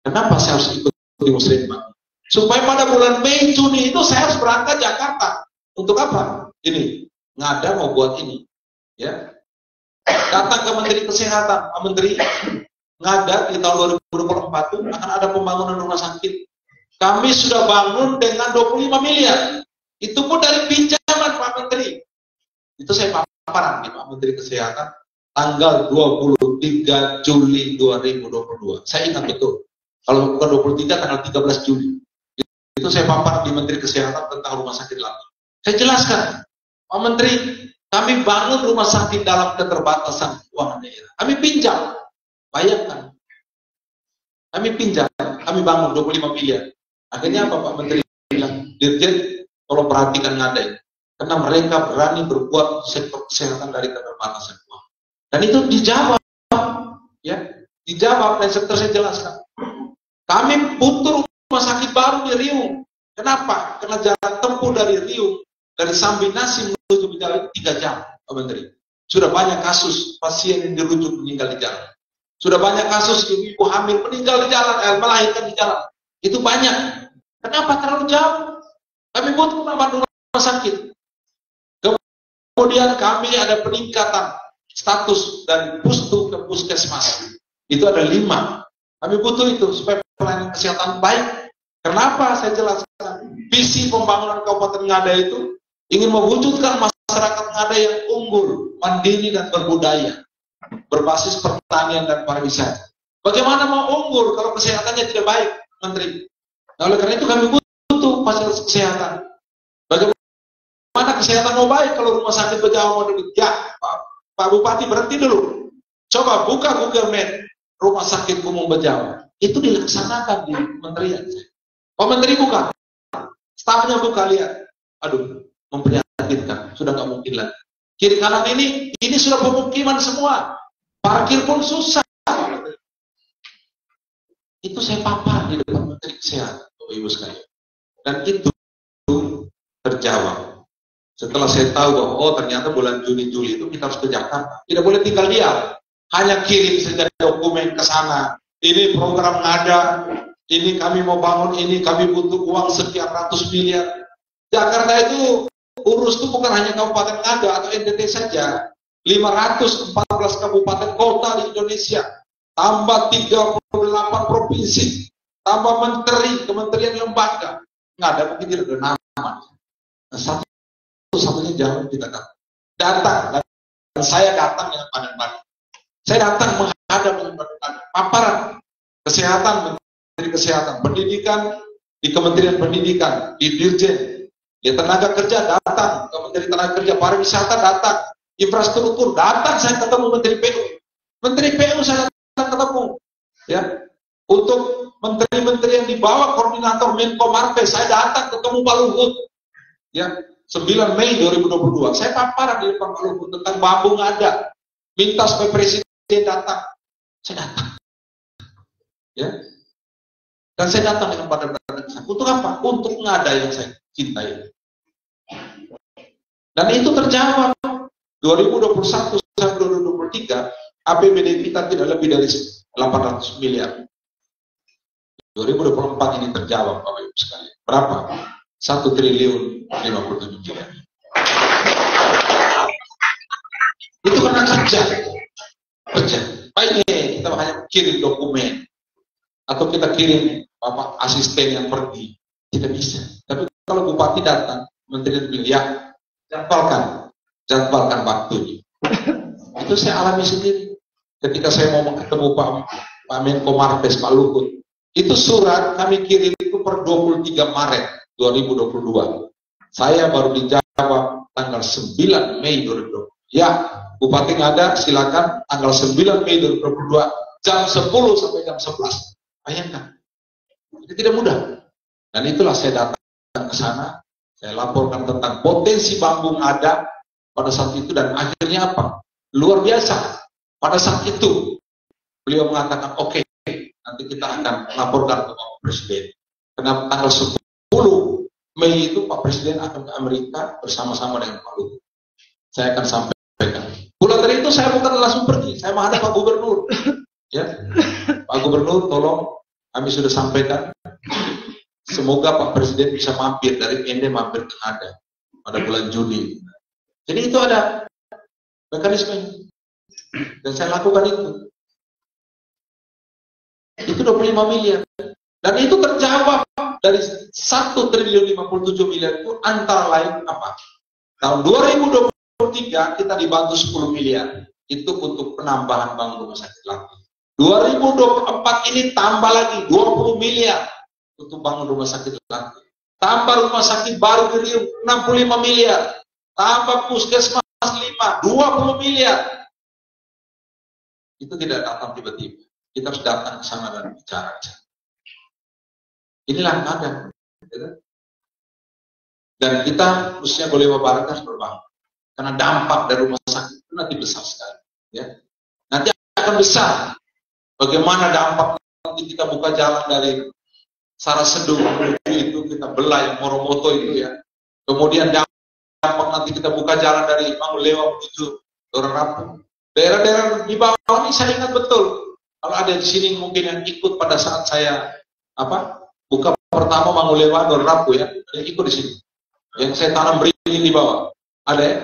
Kenapa saya harus ikut di musrenbang? Supaya pada bulan Mei, Juni itu saya harus berangkat Jakarta. Untuk apa? Ini, Ngada mau buat ini. Ya. Datang ke Menteri Kesehatan, Pak Menteri, Ngada di tahun 2024 itu akan ada pembangunan rumah sakit. Kami sudah bangun dengan 25 miliar. Itu pun dari pinjaman Pak Menteri. Itu saya paparan di Pak Menteri Kesehatan tanggal 23 Juli 2022. Saya ingat betul. Kalau bukan 23, tanggal 13 Juli. Itu saya paparan di Menteri Kesehatan tentang rumah sakit lama. Saya jelaskan, Pak Menteri, kami bangun rumah sakit dalam keterbatasan keuangan daerah. Kami pinjam. Bayangkan. Kami pinjam, kami bangun 25 miliar. Akhirnya apa Pak Menteri bilang, Dirjen, tolong perhatikan Ngada ini. Karena mereka berani berbuat sektor kesehatan dari keterbatasan keuangan. Dan itu dijawab. Ya, dijawab dan sektor saya jelaskan. Kami butuh rumah sakit baru di Riung. Kenapa? Karena jarak tempuh dari Riung, dari Sambinasi menuju Jalan 3 jam, Pak Menteri. Sudah banyak kasus pasien yang dirujuk meninggal di jalan. Sudah banyak kasus ibu hamil meninggal di jalan, melahirkan di jalan. Itu banyak. Kenapa terlalu jauh? Kami butuh tambahan rumah sakit. Kemudian kami ada peningkatan status dari pustu ke puskesmas. Itu ada 5. Kami butuh itu supaya pelayanan kesehatan baik. Kenapa saya jelaskan? Visi pembangunan Kabupaten Ngada itu ingin mewujudkan masyarakat Ngada yang unggul, mandiri dan berbudaya, berbasis pertanian dan pariwisata. Bagaimana mau unggul kalau kesehatannya tidak baik, Menteri? Nah, oleh karena itu kami butuh fasilitas kesehatan. Bagaimana kesehatan mau baik kalau rumah sakit berjauh mau duduk? Ya, Pak Bupati berhenti dulu. Coba buka Google Map rumah sakit umum berjauh. Itu dilaksanakan di kementerian. Pak Menteri buka, stafnya buka, lihat. Aduh, memprihatinkan. Sudah nggak mungkin lagi. Kiri kanan ini sudah pemukiman semua. Parkir pun susah. Itu saya papar di depan Menteri Kesehatan, Bapak Ibu sekalian. Dan itu terjawab. Setelah saya tahu bahwa oh ternyata bulan Juni-Juli itu kita harus ke Jakarta. Tidak boleh tinggal diam. Hanya kirim saja dokumen ke sana. Ini program ada, ini kami mau bangun ini, kami butuh uang sekian ratus miliar. Jakarta itu urus itu bukan hanya Kabupaten Ngada atau NTT saja. 514 kabupaten kota di Indonesia. Tambah 38 provinsi, tambah menteri, kementerian lembaga. Nggak ada, mungkin tidak ada nama. Nah, satu-satunya jalan kita datang. Dan saya datang dengan badan-badan. Saya datang menghadap dengan badan-badan. Paparan kesehatan, menteri kesehatan, pendidikan di Kementerian Pendidikan, di Dirjen, ya tenaga kerja datang, Kementerian Tenaga Kerja, pariwisata datang, infrastruktur datang, saya ketemu Menteri PU. Menteri PU saya ketemu, ya. Untuk menteri-menteri yang di bawah koordinator Menko Marves, saya datang ketemu Pak Luhut, ya. 9 Mei 2022, saya paparan di depan Pak Luhut tentang bambu nggak ada, minta supaya Presiden datang, saya datang, ya. Dan saya datang dengan badan-badan saya. Untuk apa? Untuk ngada yang saya cintai. Dan itu terjawab. 2021 sampai 2023 APBD kita tidak lebih dari 800 miliar. 2024 ini terjawab Bapak Ibu sekalian. Berapa? 1 triliun 57 miliar. Itu karena kerja. Pak ini kita hanya kirim dokumen atau kita kirim Bapak asisten yang pergi. Tidak bisa. Tapi kalau Bupati datang, Menteri bilang, ya jadwalkan waktunya. Itu saya alami sendiri. Ketika saya mau ketemu Pak Menko Marves, Pak Luhut, itu surat kami kirim itu per 23 Maret 2022. Saya baru dijawab tanggal 9 Mei 2022. Ya, Bupati Ngada silakan tanggal 9 Mei 2022 jam 10 sampai jam 11. Bayangkan. Itu tidak mudah. Dan itulah saya datang ke sana, saya laporkan tentang potensi bambu ada pada saat itu, dan akhirnya apa? Luar biasa. Pada saat itu beliau mengatakan oke, nanti kita akan laporkan ke Pak Presiden. Karena tanggal 10 Mei itu Pak Presiden akan ke Amerika bersama-sama dengan Pak Luhut. Saya akan sampaikan. Bulan dari itu saya bukan langsung pergi, saya menghadap Pak Gubernur. Ya, Pak Gubernur, tolong kami sudah sampaikan. Semoga Pak Presiden bisa mampir dari ND mampir ke Ngada pada bulan Juni. Jadi itu ada mekanisme. Dan saya lakukan itu. Itu 25 miliar. Dan itu terjawab dari 1 triliun 57 miliar itu antara lain apa? Tahun 2023 kita dibantu 10 miliar. Itu untuk penambahan bangun rumah sakit lagi. 2024 ini tambah lagi 20 miliar untuk bangun rumah sakit lagi. Tambah rumah sakit baru di Riau 65 miliar. Tambah puskesmas 5, 20 miliar. Itu tidak datang tiba-tiba. Kita harus datang ke sana dan bicara. Inilah yang ada. Dan kita khususnya Bolewa Barat harus berbangga. Karena dampak dari rumah sakit itu nanti besar sekali. Ya. Nanti akan besar. Bagaimana dampak nanti kita buka jalan dari Sarasedu menuju itu, kita belah yang Moromoto itu ya. Kemudian dampak nanti kita buka jalan dari Mangulewa menuju Dorarapu. Daerah-daerah di bawah ini saya ingat betul. Kalau ada di sini mungkin yang ikut pada saat saya buka pertama Mangulewa Dorarapu ya, ada yang ikut di sini. Yang saya tanam beringin di bawah. Ada ya?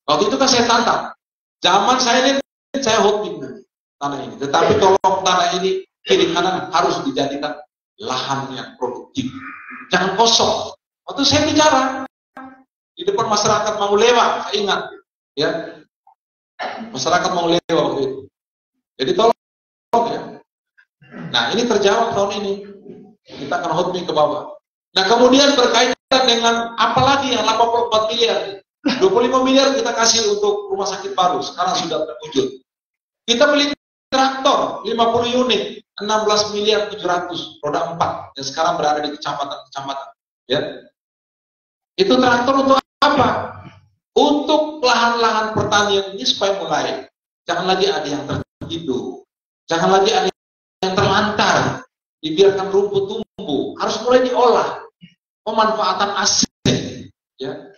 Waktu itu kan saya tantang. Zaman saya ini saya holding tanah ini. Tetapi tolong tanah ini kiri kanan harus dijadikan lahan yang produktif. Jangan kosong. Waktu saya bicara di depan masyarakat Mangulewa, saya ingat ya. Masyarakat Mangulewa waktu itu. Jadi tolong ya, Nah, ini terjawab tahun ini. Kita akan hotmi ke bawah. Nah, kemudian berkaitan dengan apalagi yang 84 miliar. 25 miliar kita kasih untuk rumah sakit baru, sekarang sudah terwujud. Kita beli traktor 50 unit, 16 miliar 700, roda 4, yang sekarang berada di kecamatan-kecamatan. Ya. Itu traktor untuk apa? Untuk lahan-lahan pertanian ini supaya mulai. Jangan lagi ada yang tertidur. Jangan lagi ada yang terlantar. Dibiarkan rumput tumbuh. Harus mulai diolah. Pemanfaatan aset. Ya.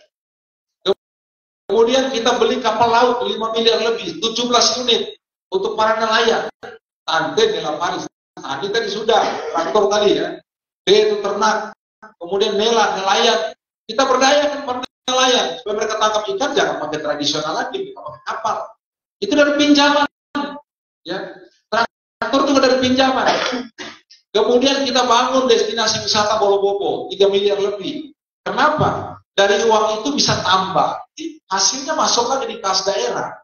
Kemudian kita beli kapal laut 5 miliar lebih, 17 unit untuk para nelayan. Tante Nela Paris. Tadi sudah, traktor tadi ya. B itu ternak. Kemudian nelayan. Kita berdayakan para nelayan supaya mereka tangkap ikan jangan pakai tradisional lagi, mereka pakai kapal. Itu dari pinjaman. Ya. Traktor juga dari pinjaman. Kemudian kita bangun destinasi wisata Bolo-Bobo 3 miliar lebih. Kenapa? Dari uang itu bisa tambah. Hasilnya masuk lagi di kas daerah.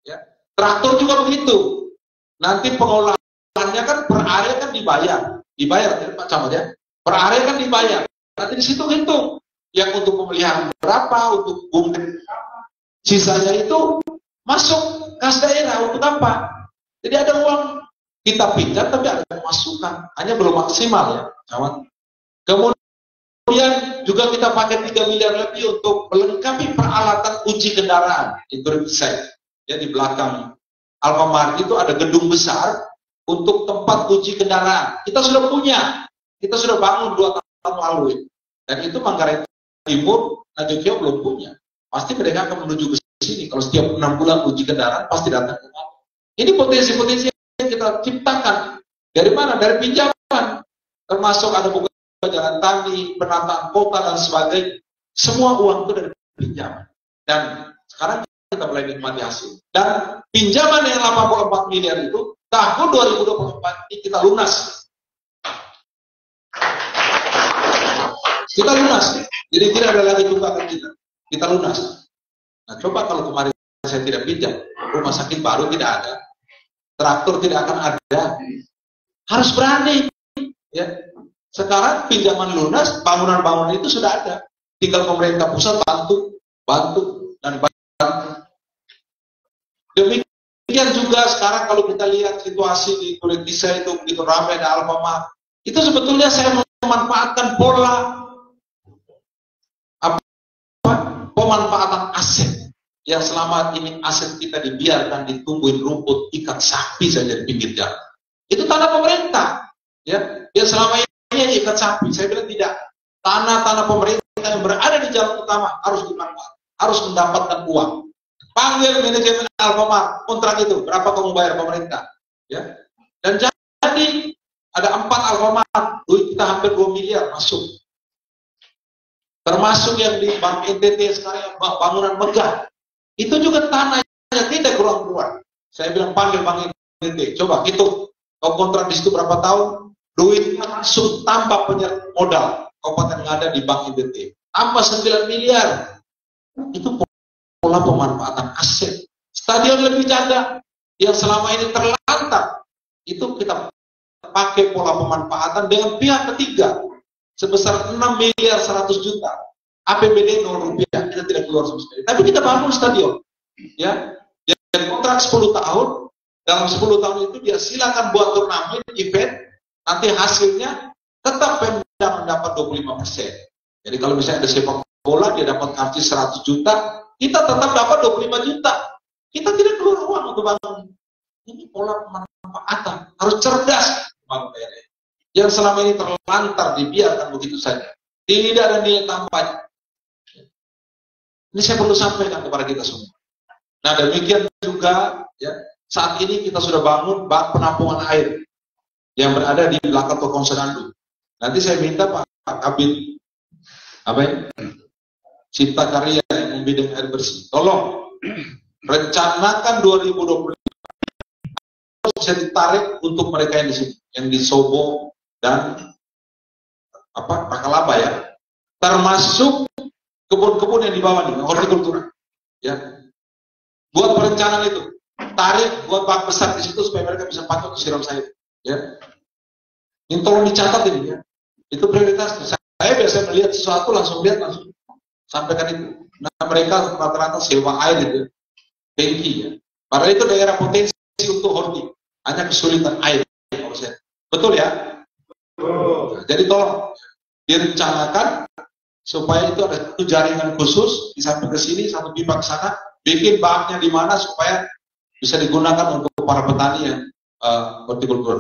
Ya. Traktor juga begitu. Nanti pengolahannya kan per area kan dibayar. Dibayar ya Pak Camat ya. Per area kan dibayar. Nanti di situ hitung. Yang untuk pemeliharaan berapa, untuk bumdes sisanya itu masuk kas daerah untuk apa? Jadi ada uang kita pinjam tapi ada pemasukan. Hanya belum maksimal ya Camat. Kemudian juga kita pakai 3 miliar lebih untuk melengkapi peralatan uji kendaraan. Itu desain. Ya, di belakang Alfamart itu ada gedung besar untuk tempat uji kendaraan. Kita sudah punya. Kita sudah bangun 2 tahun lalu. Dan itu Manggarai Timur, Najokio belum punya. Pasti mereka akan menuju ke sini. Kalau setiap 6 bulan uji kendaraan, pasti datang ke sana. Ini potensi-potensi yang kita ciptakan. Dari mana? Dari pinjaman. Termasuk ada buku jalan tani, penataan kota dan sebagainya. Semua uang itu dari pinjaman. Dan sekarang kita mulai nikmati hasil. Dan pinjaman yang 84 miliar itu tahun 2024 ini kita lunas. Kita lunas. Jadi tidak ada lagi tunggakan kita. Kita lunas. Nah, coba kalau kemarin saya tidak pinjam, rumah sakit baru tidak ada, traktor tidak akan ada. Harus berani. Ya. Sekarang pinjaman lunas, bangunan-bangunan itu sudah ada. Tinggal pemerintah pusat bantu dan bantu. Demikian juga sekarang kalau kita lihat situasi di Kulit Kisah itu begitu ramai ada Alfamart. Itu sebetulnya saya memanfaatkan pola pemanfaatan aset yang selama ini aset kita dibiarkan ditumbuhin rumput ikan sapi saja di pinggir jalan. Itu tanah pemerintah, ya. Yang selama ini ikan sapi. Saya bilang tidak. Tanah-tanah pemerintah yang berada di jalan utama harus dimanfaatkan, harus mendapatkan uang. Panggil manajemen Alfamart, kontrak itu berapa kamu bayar pemerintah, ya. Dan jadi ada 4 Alfamart, duit kita hampir 2 miliar masuk. Termasuk yang di Bank NTT sekarang bangunan megah. Itu juga tanahnya tidak keluar-keluar. Saya bilang panggil Bank NTT, coba hitung kau kontrak di situ berapa tahun, duit masuk tambah modal kabupaten yang ada di Bank NTT. Tambah 9 miliar. Itu pola pemanfaatan aset. Stadion lebih jaga yang selama ini terlantar. Itu kita pakai pola pemanfaatan dengan pihak ketiga. Sebesar 6 miliar 100 juta. APBD 0 rupiah, kita tidak keluar sama sekali. Tapi kita bangun stadion. Ya. Dan kontrak 10 tahun, dalam 10 tahun itu dia silakan buat turnamen, event, nanti hasilnya tetap Pemda mendapat 25%. Jadi kalau misalnya ada sepak bola, dia dapat karcis 100 juta, kita tetap dapat 25 juta. Kita tidak keluar uang untuk bangun. Ini pola pemanfaatan. Harus cerdas bangun daerah. Yang selama ini terlantar, dibiarkan begitu saja. Tidak ada nilai tambahnya. Ini saya perlu sampaikan kepada kita semua. Nah, demikian juga ya, saat ini kita sudah bangun bak penampungan air yang berada di belakang Tokong Senandu. Nanti saya minta Pak Kabid Cipta Karya yang membidang air bersih, tolong rencanakan 2025 bisa ditarik untuk mereka yang di sini, yang di Sobo dan Pakalaba ya, termasuk kebun-kebun yang di bawah nih, hortikultura, ya, buat perencanaan itu, tarik buat bak besar di situ supaya mereka bisa pakai untuk siram sayur, ya. Ini tolong dicatat ini ya. Itu prioritasnya. Saya biasa melihat sesuatu langsung lihat langsung sampaikan itu. Nah mereka rata-rata sewa air itu, tangki ya. Padahal itu daerah potensi untuk holding, hanya kesulitan air. Betul ya? Nah, jadi tolong direncanakan supaya itu ada satu jaringan khusus di sampai ke sini, satu pipa ke sana, bikin bahannya di mana supaya bisa digunakan untuk para petani yang hortikultur.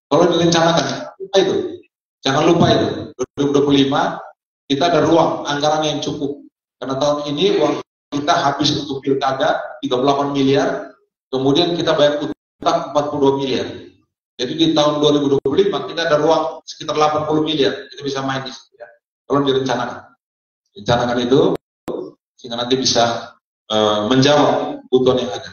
Kalau direncanakan, itu jangan lupa itu 2025 kita ada ruang anggaran yang cukup karena tahun ini uang kita habis untuk pilkada 38 miliar, kemudian kita bayar utang 42 miliar. Jadi di tahun 2025 kita ada ruang sekitar 80 miliar, kita bisa main di situ ya. Kalau direncanakan, rencanakan itu sehingga nanti bisa menjawab kebutuhan yang ada.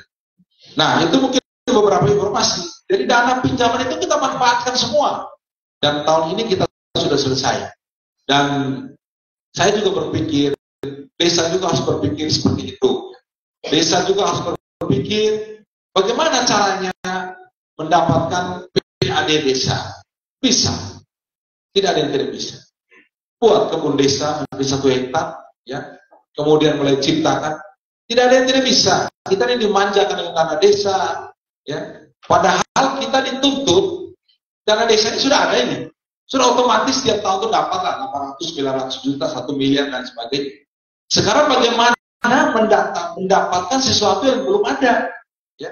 Nah itu mungkin beberapa informasi. Jadi dana pinjaman itu kita manfaatkan semua. Dan tahun ini kita sudah selesai. Dan saya juga berpikir, desa juga harus berpikir seperti itu. Desa juga harus berpikir bagaimana caranya mendapatkan PAD desa. Bisa. Tidak ada yang tidak bisa. Buat kebun desa di 1 hektar, ya. Kemudian mulai ciptakan. Tidak ada yang tidak bisa. Kita ini dimanjakan dengan dana desa, ya. Padahal kita dituntut dana desa ini sudah ada ini. Sudah otomatis setiap tahun itu dapatlah 800, 900 juta, 1 miliar dan sebagainya. Sekarang bagaimana mendapatkan sesuatu yang belum ada? Ya.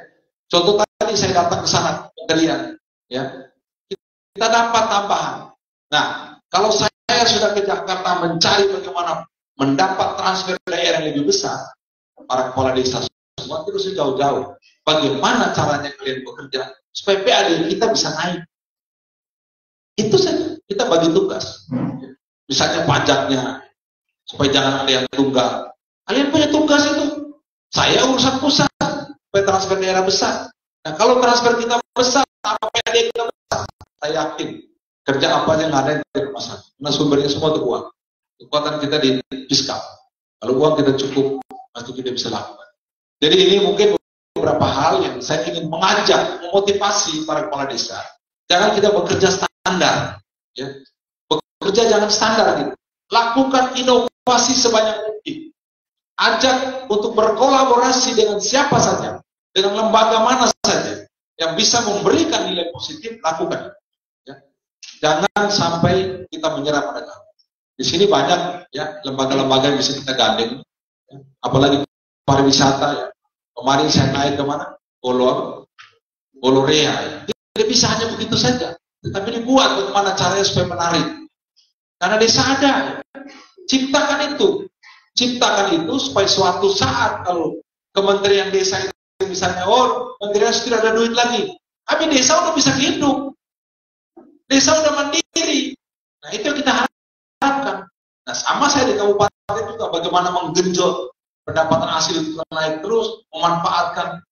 Contoh tadi saya datang ke sana kalian, ya. Kita dapat tambahan. Nah, kalau saya sudah ke Jakarta mencari bagaimana mendapat transfer daerah yang lebih besar, para kepala desa semua terus jauh-jauh. Bagaimana caranya kalian bekerja supaya PAD kita bisa naik? Itu saja, kita bagi tugas. Misalnya pajaknya, supaya jangan ada yang tunggal. Kalian punya tugas itu. Saya urusan pusat, supaya transfer daerah besar. Nah kalau transfer kita besar, apa PAD kita besar, saya yakin kerja apa yang ada yang tidak masalah. Karena sumbernya semua itu uang. Kekuatan kita di fiskal. Kalau uang kita cukup, pasti kita bisa lakukan. Jadi ini mungkin beberapa hal yang saya ingin mengajak, memotivasi para kepala desa. Jangan kita bekerja standar, ya. Bekerja jangan standar gitu. Lakukan inovasi sebanyak mungkin. Ajak untuk berkolaborasi dengan siapa saja, dengan lembaga mana saja yang bisa memberikan nilai positif, lakukan. Ya. Jangan sampai kita menyerah pada kamu. Di sini banyak ya lembaga-lembaga yang bisa kita gandeng, ya. Apalagi pariwisata ya. Kemarin saya naik ke mana? Olorea. Ya. Tidak bisa hanya begitu saja, tetapi dibuat bagaimana caranya supaya menarik. Karena desa ada, ya. Ciptakan itu supaya suatu saat kalau Kementerian Desa itu misalnya, Kementerian sudah ada duit lagi, tapi desa udah bisa hidup, desa udah mandiri. Nah itu yang kita harapkan. Nah sama saya di kabupaten juga, bagaimana menggenjot pendapatan asli itu naik terus, memanfaatkan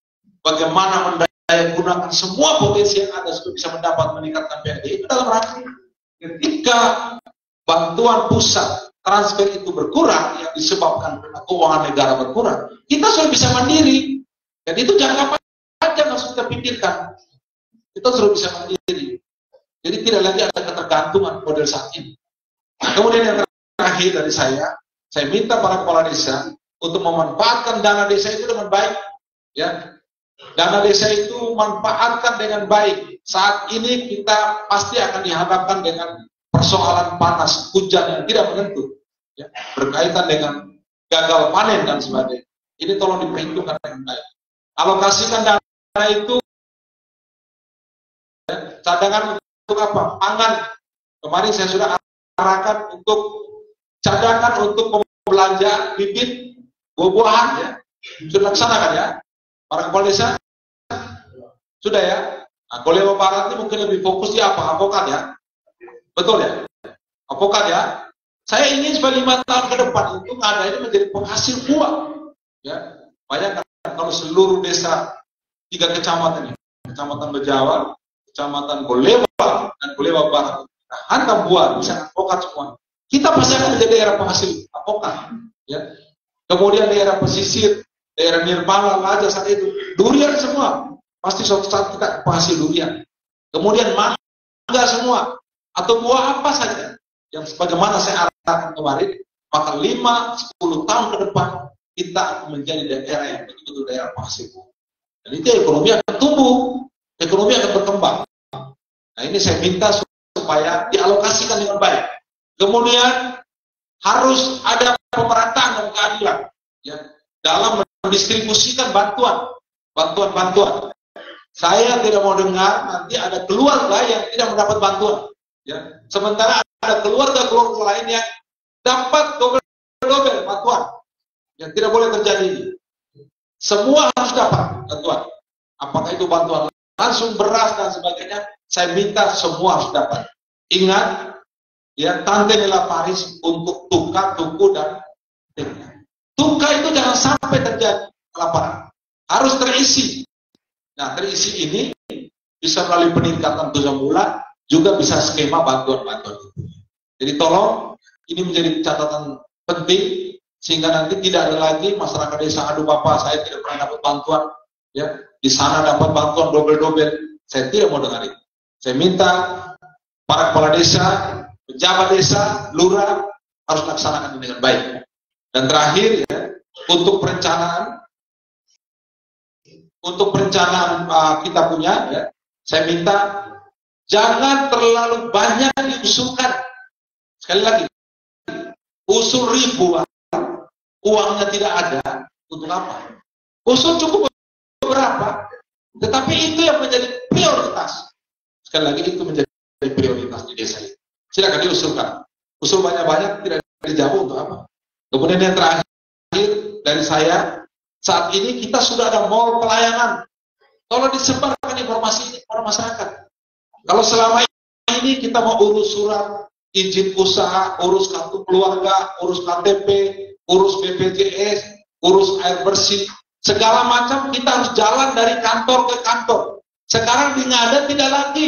bagaimana mendaya gunakan semua potensi yang ada supaya bisa meningkatkan PAD. Itu dalam rangka ketika bantuan pusat transfer itu berkurang yang disebabkan karena keuangan negara berkurang, kita sudah bisa mandiri. Dan itu jangka panjang harus kita pikirkan. Kita sudah bisa mandiri. Jadi tidak lagi ada ketergantungan model saat ini. Nah, kemudian yang terakhir dari saya minta para kepala desa untuk memanfaatkan dana desa itu dengan baik. Ya, dana desa itu manfaatkan dengan baik. Saat ini kita pasti akan dihadapkan dengan persoalan panas, hujan yang tidak menentu, ya, berkaitan dengan gagal panen dan sebagainya. Ini tolong diperhitungkan dengan baik. Alokasikan dana itu, ya, cadangan untuk apa? Pangan. Kemarin saya sudah arahkan untuk cadangan untuk pembelanjaan bibit buah-buahan, ya. Sudah laksanakan ya, para kepala desa sudah ya. Nah, kalau Jawa Barat ini mungkin lebih fokus di apa? Avokat ya. Betul ya? Avokat ya? Saya ingin supaya 5 tahun ke depan itu ada ini menjadi penghasil buah. Ya, bayangkan kalau seluruh desa 3 kecamatan ini, Kecamatan Bejawa, Kecamatan Golewa, dan Golewa Barat, hantam buah, bisa avokat semua. Kita pasti akan menjadi daerah penghasil avokat. Ya. Kemudian daerah pesisir, daerah Nirmala, Laja saat itu, durian semua. Pasti suatu saat kita penghasil durian. Kemudian mangga semua, atau buah apa saja yang sebagaimana saya arahkan kemarin, maka 5-10 tahun ke depan kita menjadi daerah yang betul-betul daerah penghasil. Dan itu ekonomi akan tumbuh, ekonomi akan berkembang. Nah ini saya minta supaya dialokasikan dengan baik. Kemudian harus ada pemerataan dan keadilan ya, dalam mendistribusikan bantuan. Saya tidak mau dengar nanti ada keluarga yang tidak mendapat bantuan. Ya. Sementara ada keluarga-keluarga lain yang dapat double bantuan. Yang tidak boleh terjadi ini. Semua harus dapat bantuan. Apakah itu bantuan langsung beras dan sebagainya, saya minta semua harus dapat. Ingat, ya tante Nela Paris untuk tukar, tuku, dan tukar itu jangan sampai terjadi kelaparan. Harus terisi. Nah, terisi ini bisa melalui peningkatan tujuan bulan, juga bisa skema bantuan-bantuan itu. Jadi tolong, ini menjadi catatan penting, sehingga nanti tidak ada lagi masyarakat desa, aduh Bapak, saya tidak pernah dapat bantuan, ya di sana dapat bantuan dobel-dobel. Saya tidak mau dengar itu. Saya minta para kepala desa, pejabat desa, lurah harus laksanakan ini dengan baik. Dan terakhir, ya, untuk perencanaan kita punya, ya, saya minta jangan terlalu banyak diusulkan. Sekali lagi, usul ribuan, uangnya tidak ada, untuk apa? Usul cukup beberapa, tetapi itu yang menjadi prioritas. Sekali lagi, itu menjadi prioritas di desa ini. Silakan diusulkan. Usul banyak-banyak tidak dijawab untuk apa? Kemudian yang terakhir dari saya, saat ini kita sudah ada mall pelayanan. Tolong disebarkan informasi ini kepada masyarakat. Kalau selama ini kita mau urus surat izin usaha, urus kartu keluarga, urus KTP, urus BPJS, urus air bersih, segala macam kita harus jalan dari kantor ke kantor. Sekarang di Ngada tidak lagi.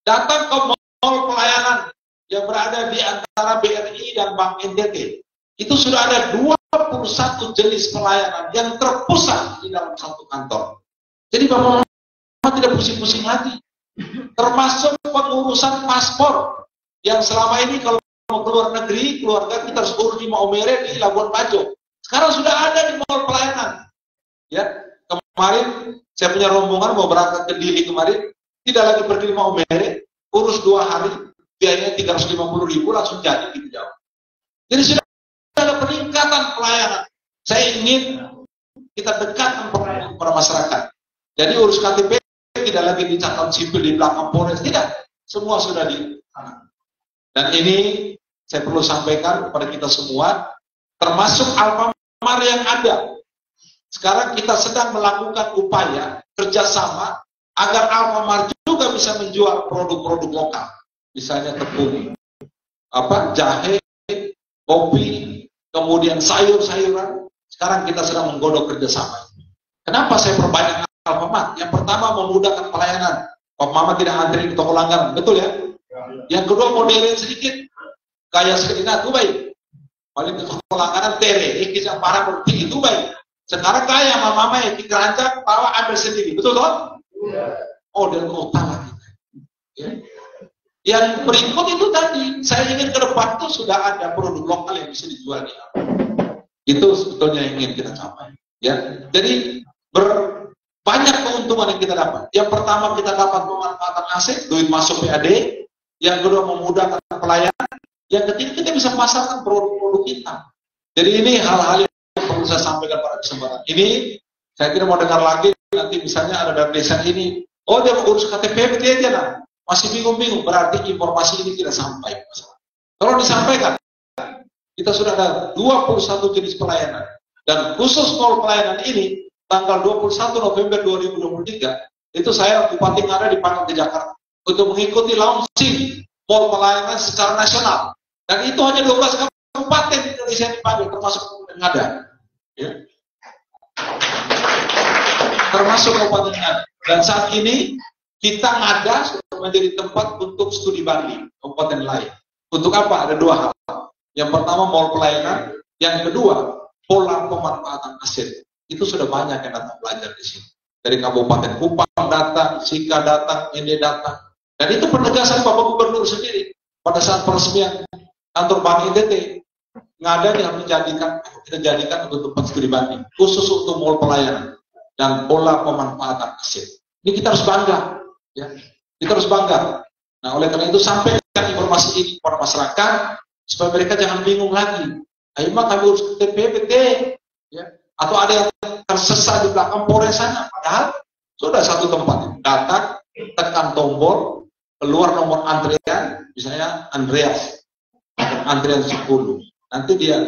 Datang ke mall pelayanan yang berada di antara BRI dan Bank NTT. Itu sudah ada 21 jenis pelayanan yang terpusat di dalam satu kantor. Jadi Bapak tidak pusing-pusing lagi. Termasuk pengurusan paspor yang selama ini kalau mau keluar negeri, keluarga kita harus urus di Maumere, di Labuan Bajo. Sekarang sudah ada di mall pelayanan. Ya, kemarin saya punya rombongan mau berangkat ke Dili kemarin, tidak lagi pergi di Maumere, urus 2 hari, biayanya 350.000 langsung jadi gitu jauh. Jadi sudah ada peningkatan pelayanan. Saya ingin kita dekatkan pelayanan kepada masyarakat. Jadi urus KTP tidak lagi di catatan sipil di belakang Polres, tidak. Semua sudah di sana. Dan ini saya perlu sampaikan kepada kita semua, termasuk Alfamart yang ada. Sekarang kita sedang melakukan upaya kerjasama agar Alfamart juga bisa menjual produk-produk lokal, misalnya tepung, jahe, kopi, kemudian sayur-sayuran. Sekarang kita sedang menggodok kerjasama. Kenapa saya perbanyak Alfamart? Yang pertama memudahkan pelayanan. Pak Mama tidak antri di toko langganan, betul ya? Yang kedua modern sedikit, gaya sedikit, itu baik. Paling ke toko langganan tere, kisah para berarti itu baik. Sekarang kaya mama yang dikerancang, bawa ambil sendiri, betul toh? Oh, dan kota lagi. Ya. Yang berikut itu tadi, saya ingin ke depan itu sudah ada produk lokal yang bisa dijual di itu sebetulnya yang ingin kita capai. Ya, jadi banyak keuntungan yang kita dapat. Yang pertama kita dapat pemanfaatan aset, duit masuk PAD. Yang kedua memudahkan pelayanan. Yang ketiga kita bisa pasarkan produk-produk kita. Jadi ini hal-hal yang perlu saya sampaikan pada kesempatan ini. Saya tidak mau dengar lagi nanti misalnya ada dari desa ini, oh dia mau urus KTP dia aja lah. Masih bingung-bingung, berarti informasi ini tidak sampai. Kalau disampaikan, kita sudah ada 21 jenis pelayanan. Dan khusus mall pelayanan ini, tanggal 21 November 2023, itu saya Bupati Ngada dipanggil ke Jakarta untuk mengikuti launching mall pelayanan secara nasional. Dan itu hanya 12 kabupaten di Indonesia yang dipanggil, termasuk Ngada. Ya. Termasuk Kabupaten Ngada. Dan saat ini, kita Ngada sudah menjadi tempat untuk studi banding kabupaten lain. Untuk apa? Ada 2 hal. Yang pertama mall pelayanan, yang kedua pola pemanfaatan aset. Itu sudah banyak yang datang belajar di sini. Dari Kabupaten Kupang datang, Sika datang, Ende datang, Dan itu penegasan Bapak Gubernur sendiri pada saat peresmian kantor Bank NTT. Ngada yang kita jadikan untuk tempat studi banding, khusus untuk mall pelayanan dan pola pemanfaatan aset. Ini kita harus bangga, ya. Kita harus bangga. Nah, oleh karena itu sampaikan informasi ini kepada masyarakat supaya mereka jangan bingung lagi. Ayo mah kami urus ke TPPT, ya. Atau ada yang tersesat di belakang Polres sana, padahal sudah satu tempat. Datang, tekan tombol, keluar nomor antrian, misalnya Andreas, antrian 10. Nanti dia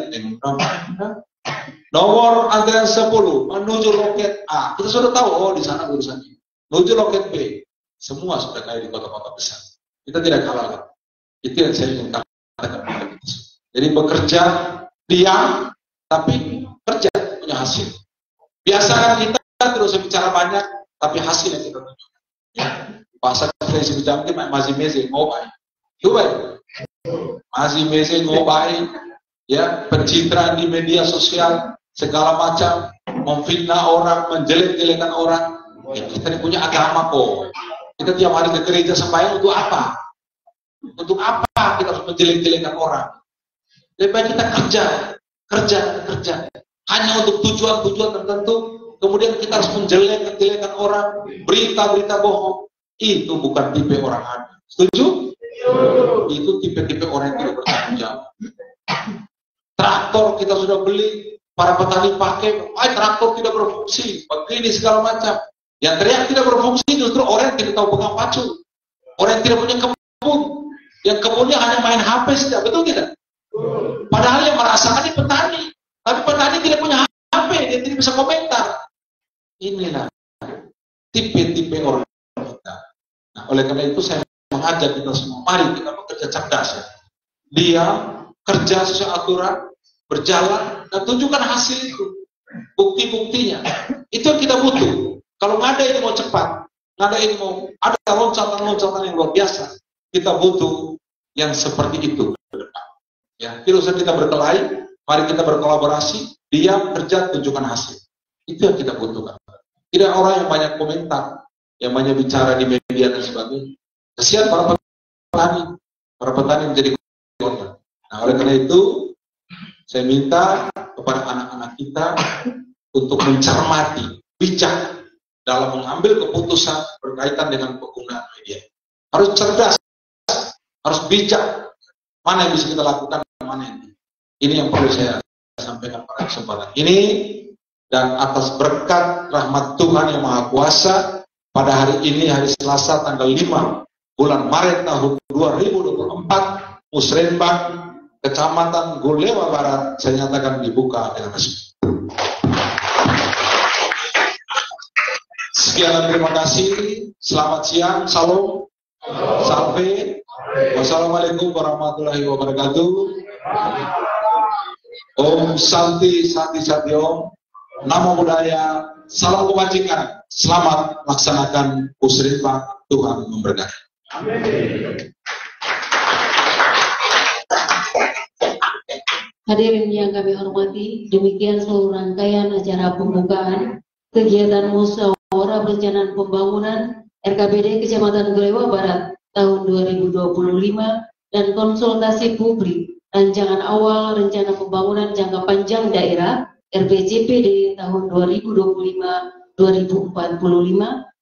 nomor antrian 10 menuju loket A. Kita sudah tahu, oh di sana urusannya. Menuju loket B. Semua sudah kayak di kota-kota besar. Kita tidak kalah. Itu yang saya ingin katakan. Jadi bekerja diam, tapi kerja punya hasil. Biasakan kita terus bicara banyak, tapi hasil yang kita tunjukkan. Bahasa saya sebutkan mungkin masih meze ngobai. Coba masih meze ngobai. Ya, pencitraan di media sosial segala macam, memfitnah orang, menjelek-jelekan orang. Ya, kita ini punya agama kok. Kita tiap hari ke gereja sembahyang untuk apa? Untuk apa kita harus menjelek-jelekan orang? Lebih baik kita kerja. Hanya untuk tujuan-tujuan tertentu. Kemudian kita harus menjelek-jelekan orang, berita-berita bohong. Itu bukan tipe orang adil. Setuju? Itu tipe-tipe orang yang tidak bertanggung jawab. Traktor kita sudah beli, para petani pakai, traktor tidak berfungsi, begini segala macam. Yang teriak tidak berfungsi justru orang yang tidak tahu pegang pacu, orang yang tidak punya kebun, yang kebunnya hanya main HP saja, betul tidak? Padahal yang merasakan ini petani, tapi petani tidak punya HP, dia tidak bisa komentar. Inilah tipe-tipe orang kita. Nah, oleh karena itu saya mengajak kita semua, mari kita bekerja cerdas. Dia kerja sesuai aturan, berjalan, dan tunjukkan hasil itu. Bukti-buktinya. Itu yang kita butuh. Kalau nggak ada ini mau cepat, nggak ada ini mau ada loncatan-loncatan yang luar biasa, kita butuh yang seperti itu. Ya, tidak usah kita berkelahi, mari kita berkolaborasi, diam, kerja, tunjukkan hasil. Itu yang kita butuhkan. Tidak orang yang banyak komentar, yang banyak bicara di media dan sebagainya. Kasihan para petani menjadi korban. Nah, oleh karena itu, saya minta kepada anak-anak kita untuk mencermati, bijak dalam mengambil keputusan berkaitan dengan penggunaan media. Harus cerdas, harus bijak. Mana yang bisa kita lakukan, mana yang tidak. Ini yang perlu saya sampaikan pada kesempatan ini. Dan atas berkat rahmat Tuhan yang Maha Kuasa, pada hari ini, hari Selasa, tanggal 5 bulan Maret tahun 2024, Musrenbang, Kecamatan Gulewa Barat, saya nyatakan dibuka dengan resmi. Sekian, terima kasih. Selamat siang, salam, salve. Wassalamualaikum warahmatullahi wabarakatuh. Om Santi, Santi Sati Om. Namo Buddhaya, salam kebajikan. Selamat laksanakan Musrenbang. Tuhan memberkati. Amin. Hadirin yang kami hormati, demikian seluruh rangkaian acara pembukaan kegiatan musyawarah perencanaan pembangunan RKPD Kecamatan Gulewa Barat tahun 2025 dan konsultasi publik rancangan awal rencana pembangunan jangka panjang daerah RPJPD tahun 2025-2045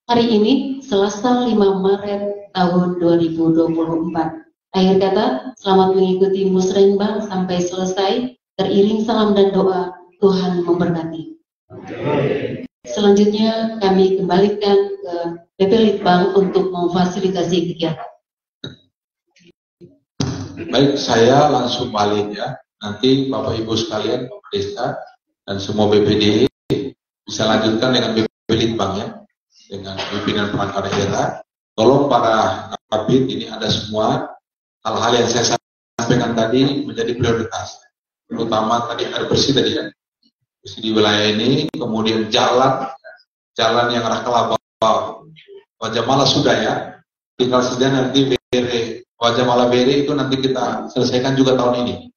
hari ini Selasa 5 Maret tahun 2024. Akhir kata, selamat mengikuti Musrenbang sampai selesai. Teriring salam dan doa, Tuhan memberkati. Selanjutnya kami kembalikan ke PP Litbang untuk memfasilitasi kegiatan. Baik, saya langsung balik ya. Nanti Bapak Ibu sekalian, Bapak Desa dan semua BPD bisa lanjutkan dengan BP Litbang ya, dengan pimpinan perangkat daerah. Tolong para kabit ini ada semua. Hal-hal yang saya sampaikan tadi menjadi prioritas, terutama tadi air bersih tadi ya, bersih di wilayah ini, kemudian jalan yang arah Kelabau, Wajah Mala sudah ya, tinggal saja nanti Bere, Wajah Mala Bere itu nanti kita selesaikan juga tahun ini,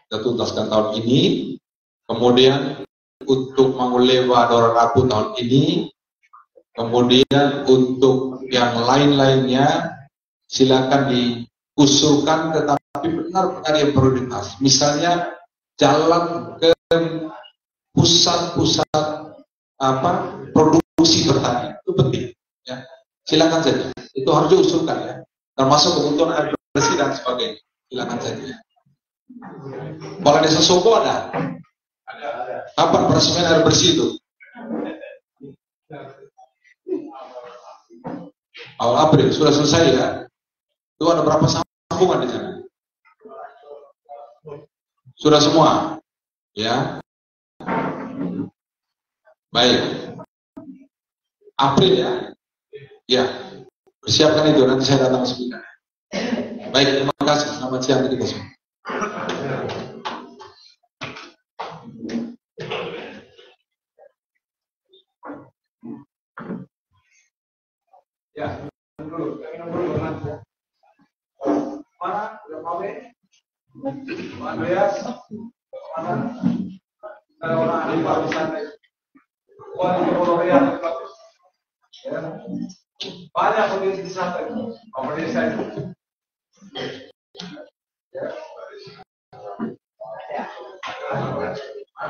kita tuntaskan tahun ini, kemudian untuk Mangulewa Dorarapu tahun ini, kemudian untuk yang lain-lainnya silakan diusulkan, tetapi benar-benar yang prioritas. Misalnya jalan ke pusat-pusat produksi pertanian itu penting. Ya. Silakan saja, itu harus diusulkan ya. Termasuk kebutuhan air bersih dan sebagainya. Silakan saja. Kepala Desa Sobo ada? Kapan peresmian air bersih itu? Awal April sudah selesai ya. Itu ada berapa sambungan di sana? Sudah semua? Ya. Baik. April ya. Ya. Persiapkan itu, nanti saya datang sebentar. Baik, terima kasih. Selamat siang kita semua. Ya, dulu. Mana? Andreas? Mana? Ada orang ahli pariwisata. Wah, ini Kolorian bagus. Ya. Banyak potensi wisata itu. Desa itu.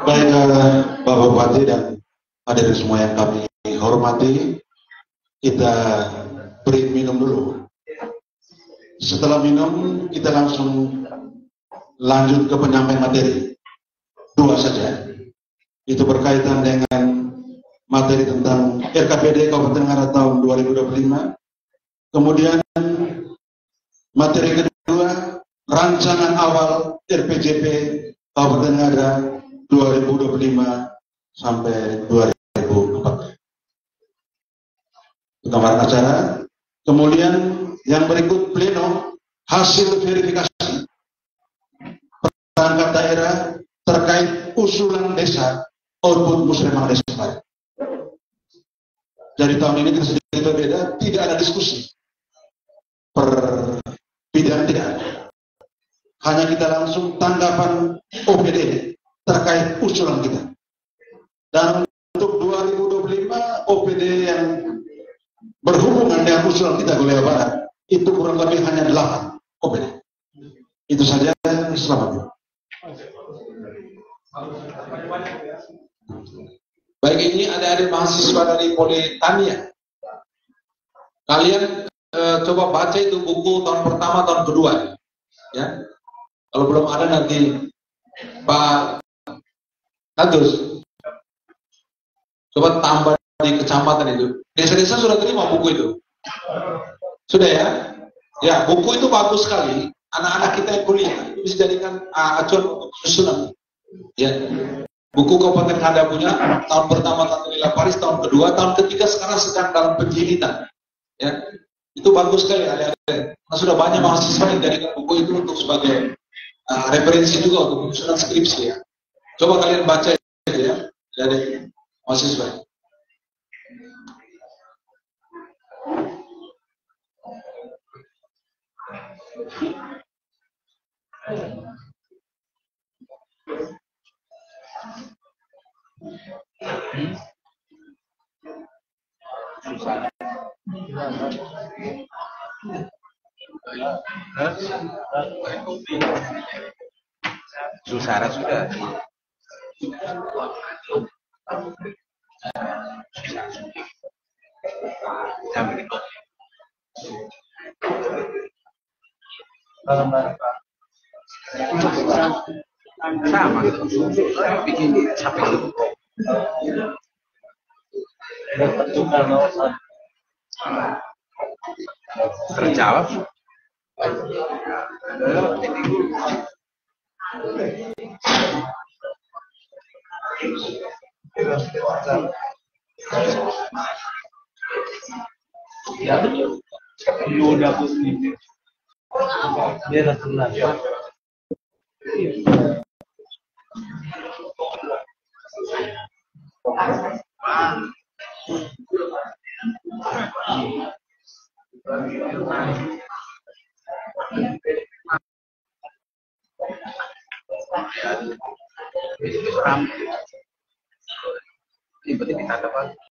Baik, Bapak Bupati dan hadirin semua yang kami hormati, kita beri minum dulu. Setelah minum, kita langsung lanjut ke penyampaian materi. Dua saja. Itu berkaitan dengan materi tentang RKPD Kabupaten Ngada tahun 2025. Kemudian materi kedua, rancangan awal RPJP Kabupaten Ngada 2025 sampai 2040. Itu gambaran acara. Kemudian yang berikut pleno hasil verifikasi perangkat daerah terkait usulan desa output musremang desa. Dari tahun ini kita sedikit berbeda, tidak ada diskusi per bidang, tidak ada. Hanya kita langsung tanggapan OPD terkait usulan kita. Dan untuk 2025 OPD yang berhubungan dengan usulan kita Wilayah Barat itu kurang lebih hanya 8 OPD. Itu saja. Selamat. Baik, ini ada mahasiswa dari Politania. Kalian coba baca itu buku tahun pertama, tahun kedua, ya. Kalau belum ada nanti Pak Agus coba tambah di kecamatan itu. Desa-desa sudah terima buku itu? Sudah ya? Ya, buku itu bagus sekali. Anak-anak kita yang kuliah itu bisa jadikan acuan untuk susunan. Ya. Buku Kabupaten Ngada punya tahun pertama tahun Lila Paris, tahun kedua, tahun ketiga sekarang sedang dalam penjilitan. Ya. Itu bagus sekali adik-adik. Nah, sudah banyak mahasiswa yang jadikan buku itu untuk sebagai referensi juga untuk penyusunan skripsi ya. Coba kalian baca itu ya dari mahasiswa. Susara sudah. Sama bikin capek. Terjawab. Ya, udah aku sendiri. Dia tenang. Tiba-tiba ditangkap